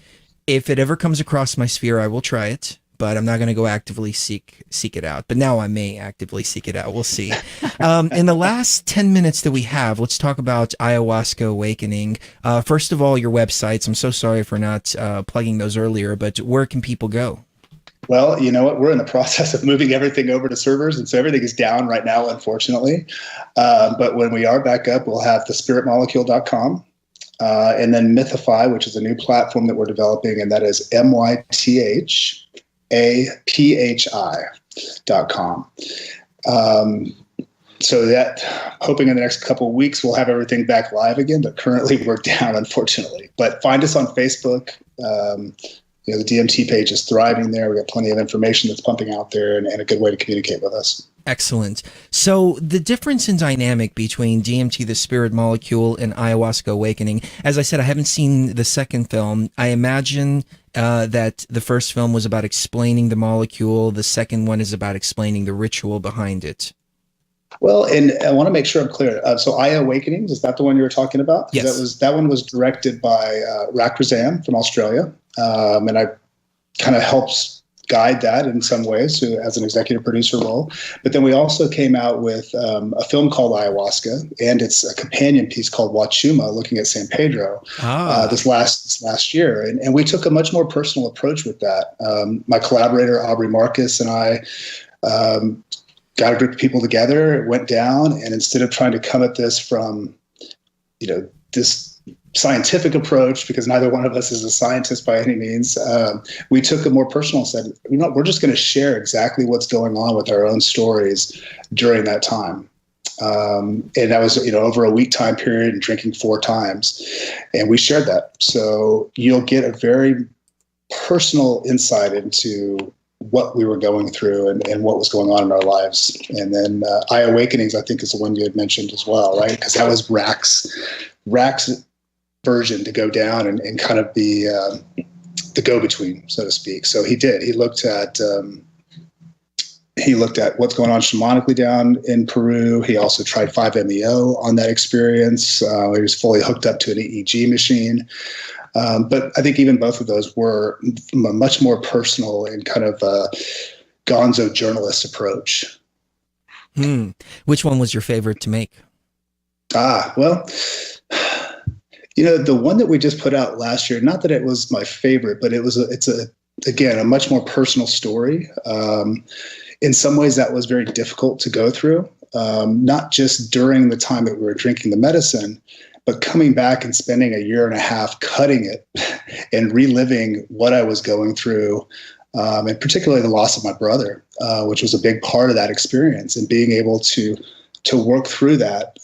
If it ever comes across my sphere, I will try it. But I'm not going to go actively seek it out. But now I may actively seek it out. We'll see. In the last 10 minutes that we have, let's talk about Ayahuasca Awakening. First of all, your websites. I'm so sorry for not plugging those earlier, but where can people go? Well, you know what? We're in the process of moving everything over to servers, and so everything is down right now, unfortunately. But when we are back up, we'll have thespiritmolecule.com. And then Mythify, which is a new platform that we're developing, and that is mythaphi.com. So that, hoping in the next couple of weeks, we'll have everything back live again, but currently we're down, unfortunately. But find us on Facebook. The DMT page is thriving there. We got plenty of information that's pumping out there, and a good way to communicate with us. Excellent. So the difference in dynamic between DMT The Spirit Molecule and Ayahuasca Awakening, as I said, I haven't seen the second film. I imagine that the first film was about explaining the molecule. The second one is about explaining the ritual behind it. Well, and I want to make sure I'm clear. So Aya Awakenings, is that the one you were talking about? Yes. That one was directed by Rakrazam from Australia. And I kind of helped guide that in some ways as an executive producer role. But then we also came out with a film called Ayahuasca, and it's a companion piece called Wachuma, looking at San Pedro, this last year. And we took a much more personal approach with that. My collaborator, Aubrey Marcus, and I got a group of people together, went down, and instead of trying to come at this from, this scientific approach, because neither one of us is a scientist by any means, we took a more personal and said, we're just going to share exactly what's going on with our own stories during that time. And that was, over a week time period, and drinking 4 times. And we shared that. So you'll get a very personal insight into what we were going through and what was going on in our lives. And then Aya Awakenings, I think, is the one you had mentioned as well, right? Because that was Rack's version to go down and kind of the go-between, so to speak. So he looked at what's going on shamanically down in Peru. He also tried 5-MeO on that experience. He was fully hooked up to an EEG machine. But I think even both of those were much more personal and kind of a gonzo journalist approach. Which one was your favorite to make? Well, The one that we just put out last year, not that it was my favorite, but again, a much more personal story. In some ways that was very difficult to go through, not just during the time that we were drinking the medicine, but coming back and spending a year and a half cutting it and reliving what I was going through, and particularly the loss of my brother, which was a big part of that experience, and being able to work through that.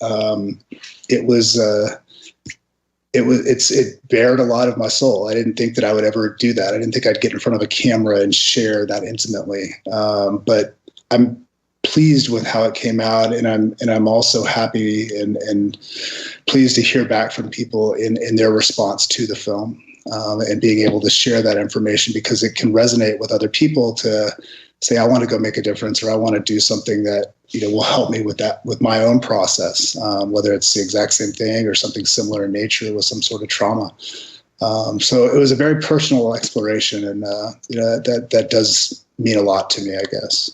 It bared a lot of my soul. I didn't think that I would ever do that. I didn't think I'd get in front of a camera and share that intimately. But I'm pleased with how it came out, and I'm also happy and pleased to hear back from people in their response to the film, and being able to share that information, because it can resonate with other people to say, I want to go make a difference, or I want to do something that will help me with my own process, whether it's the exact same thing or something similar in nature with some sort of trauma. So it was a very personal exploration, and that does mean a lot to me, I guess.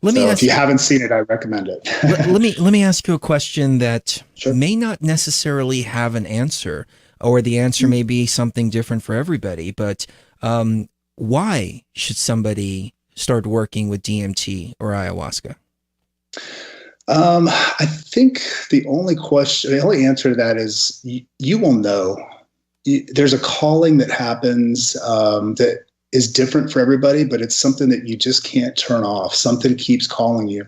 If you haven't seen it, I recommend it. let me ask you a question that Sure. may not necessarily have an answer, or the answer may be something different for everybody. But why should somebody start working with DMT or ayahuasca? I think the only answer to that is you will know. There's a calling that happens that is different for everybody, but it's something that you just can't turn off. Something keeps calling you.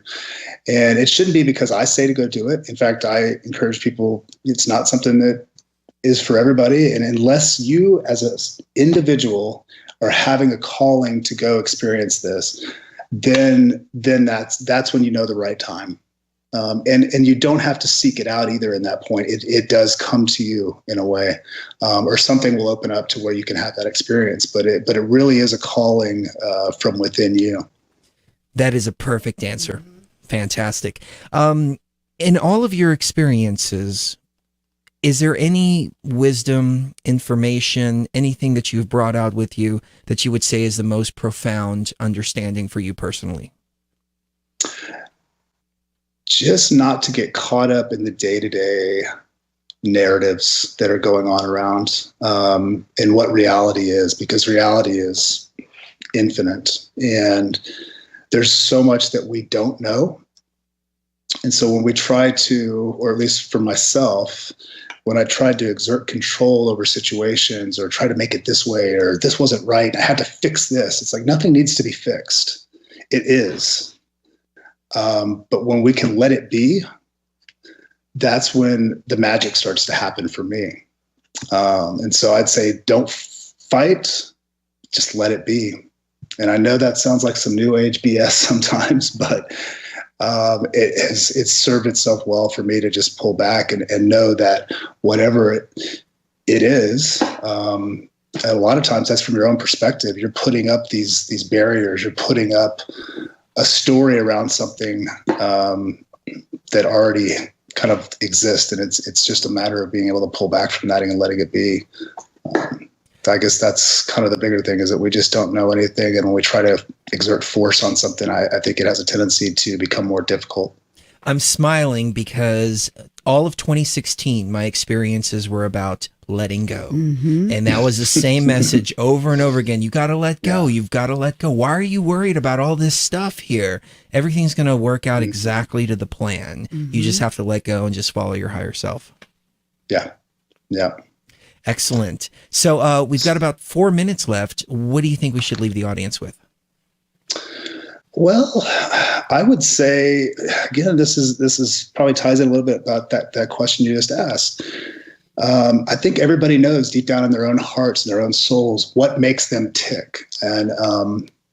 And it shouldn't be because I say to go do it. In fact, I encourage people, it's not something that is for everybody. And unless you as an individual are having a calling to go experience this, then that's when you know the right time. And you don't have to seek it out either in that point. It does come to you in a way, or something will open up to where you can have that experience. But it really is a calling from within you. That is a perfect answer. Fantastic. In all of your experiences, is there any wisdom, information, anything that you've brought out with you that you would say is the most profound understanding for you personally? Just not to get caught up in the day-to-day narratives that are going on around, and what reality is, because reality is infinite and there's so much that we don't know. And so when we try to, or at least for myself, when I tried to exert control over situations or try to make it this way, or this wasn't right, I had to fix this. It's like nothing needs to be fixed. It is. But when we can let it be, that's when the magic starts to happen for me. And so I'd say don't fight, just let it be. And I know that sounds like some new age BS sometimes, but it's served itself well for me to just pull back and know that whatever it is, a lot of times that's from your own perspective. You're putting up these barriers. You're putting up a story around something that already kind of exists, and it's just a matter of being able to pull back from that and letting it be. I guess that's kind of the bigger thing, is that we just don't know anything, and when we try to exert force on something, I think it has a tendency to become more difficult. I'm smiling because all of 2016, my experiences were about letting go. Mm-hmm. And that was the same message over and over again. You got to let go. Yeah. You've got to let go. Why are you worried about all this stuff here? Everything's going to work out exactly to the plan. Mm-hmm. You just have to let go and just follow your higher self. Yeah. Yeah. Excellent. So we've got about 4 minutes left. What do you think we should leave the audience with? Well, I would say, again, this is probably ties in a little bit about that question you just asked. I think everybody knows deep down in their own hearts and their own souls what makes them tick and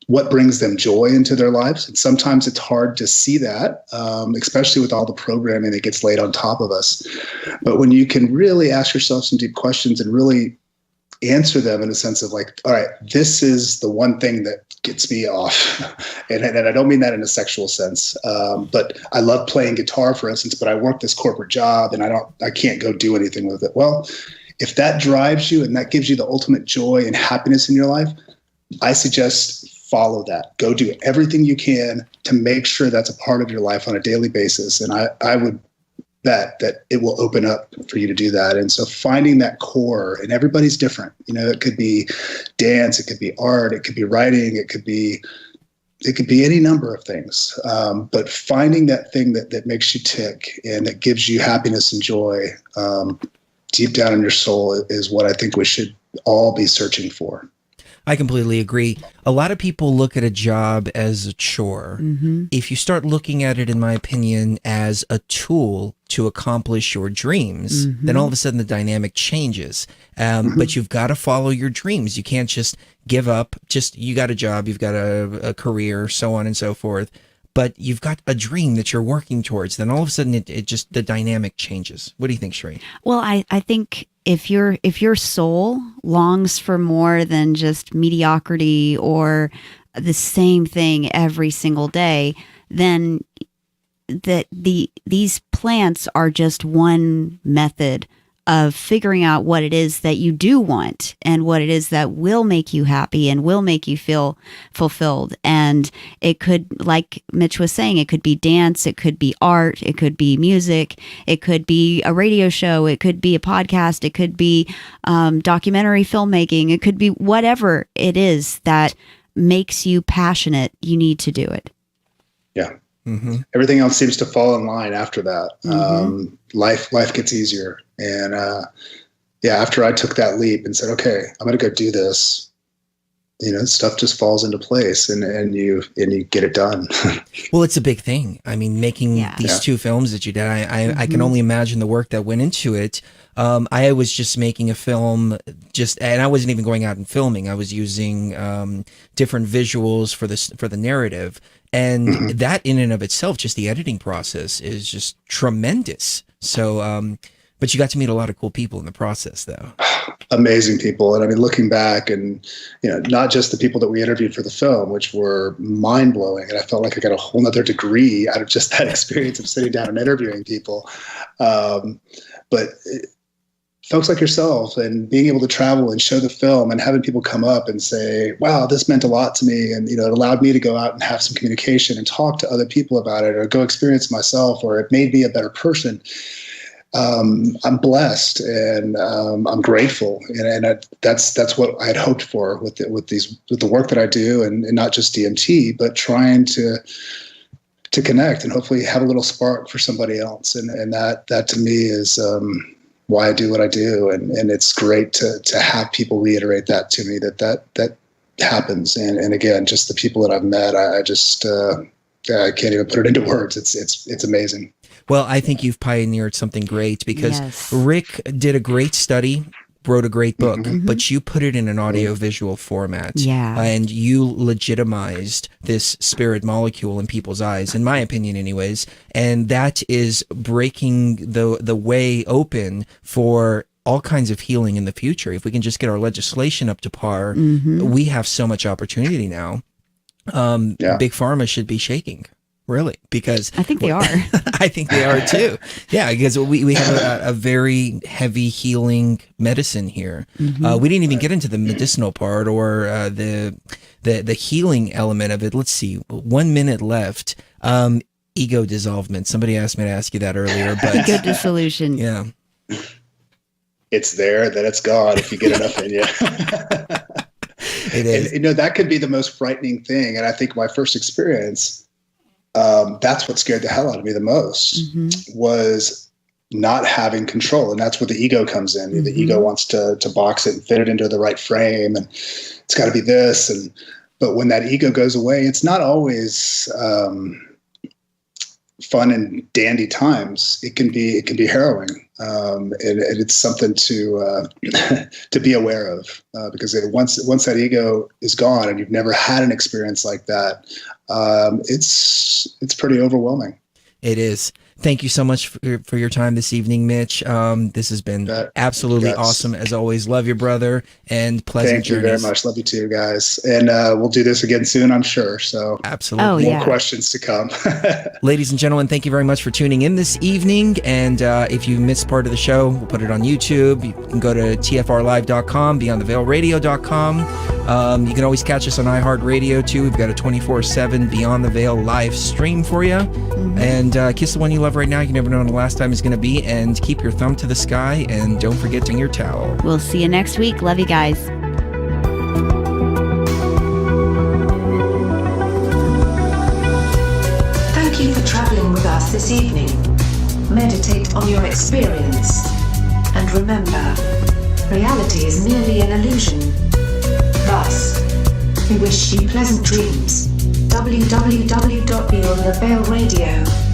what brings them joy into their lives. And sometimes it's hard to see that, especially with all the programming that gets laid on top of us. But when you can really ask yourself some deep questions and really answer them in a sense of like, all right, this is the one thing that gets me off. And I don't mean that in a sexual sense, but I love playing guitar, for instance, but I work this corporate job and I can't go do anything with it. Well, if that drives you and that gives you the ultimate joy and happiness in your life, I suggest follow that. Go do everything you can to make sure that's a part of your life on a daily basis. And I would that it will open up for you to do that. And so finding that core, and everybody's different. It could be dance, it could be art, it could be writing, it could be any number of things. But finding that thing that makes you tick and that gives you happiness and joy deep down in your soul is what I think we should all be searching for. I completely agree. A lot of people look at a job as a chore. Mm-hmm. If you start looking at it, in my opinion, as a tool to accomplish your dreams, then all of a sudden the dynamic changes. But you've got to follow your dreams. You can't just give up. You got a job, you've got a career, so on and so forth. But you've got a dream that you're working towards. Then all of a sudden the dynamic changes. What do you think, Sheree? Well, I think if your soul longs for more than just mediocrity or the same thing every single day, then these plants are just one method of figuring out what it is that you do want and what it is that will make you happy and will make you feel fulfilled. And it could, like Mitch was saying, it could be dance, it could be art, it could be music, it could be a radio show, it could be a podcast, it could be documentary filmmaking, it could be whatever it is that makes you passionate. You need to do it. Yeah. Mm-hmm. Everything else seems to fall in line after that. Mm-hmm. Life gets easier. And after I took that leap and said, okay, I'm going to go do this, stuff just falls into place and you get it done. Well, it's a big thing. I mean, making these two films that you did, I can only imagine the work that went into it. I was just making a film and I wasn't even going out and filming. I was using different visuals for the narrative. And that in and of itself, just the editing process is just tremendous. So, but you got to meet a lot of cool people in the process, though. Amazing people. And I mean, looking back and, not just the people that we interviewed for the film, which were mind blowing. And I felt like I got a whole nother degree out of just that experience of sitting down and interviewing people. But folks like yourself and being able to travel and show the film and having people come up and say, wow, this meant a lot to me. And, it allowed me to go out and have some communication and talk to other people about it or go experience myself, or it made me a better person. I'm blessed and I'm grateful. And that's what I had hoped for with the work that I do and not just DMT, but trying to connect and hopefully have a little spark for somebody else. And that to me is, why I do what I do. And it's great to have people reiterate that to me, that happens. And again, just the people that I've met, I just, I can't even put it into words. It's amazing. Well, I think you've pioneered something great because Rick did a great study, wrote a great book, but you put it in an audio-visual format. Yeah. And you legitimized this spirit molecule in people's eyes, in my opinion anyways. And that is breaking the way open for all kinds of healing in the future. If we can just get our legislation up to par, we have so much opportunity now. Big Pharma should be shaking. Really? Because I think they are. I think they are too. Yeah, because we have a very heavy healing medicine here. We didn't even get into the medicinal part or the healing element of it. Let's see, 1 minute left. Ego dissolvement. Somebody asked me to ask you that earlier, but ego dissolution. Yeah, it's there, then it's gone if you get enough in you. It is. And, that could be the most frightening thing. And I think my first experience. That's what scared the hell out of me the most was not having control. And that's where the ego comes in. The ego wants to box it and fit it into the right frame. And it's got to be this. But when that ego goes away, it's not always fun and dandy times. It can be harrowing. And it's something to be aware of because once that ego is gone and you've never had an experience like that, it's pretty overwhelming. It is. Thank you so much for your time this evening, Mitch. This has been absolutely awesome as always. Love your brother and pleasant journeys. Thank you very much. Love you too, guys. And we'll do this again soon, I'm sure. So absolutely. More questions to come. Ladies and gentlemen, thank you very much for tuning in this evening. And if you missed part of the show, we'll put it on YouTube. You can go to tfrlive.com, beyondtheveilradio.com. You can always catch us on iHeartRadio too. We've got a 24/7 Beyond the Veil live stream for you. And kiss the one you love right now. You never know when the last time is going to be. And keep your thumb to the sky. And don't forget to your towel. We'll see you next week. Love you guys. Thank you for traveling with us this evening. Meditate on your experience. And remember, reality is merely an illusion. Thus, we wish you pleasant dreams. www.beyondtheveilradio.com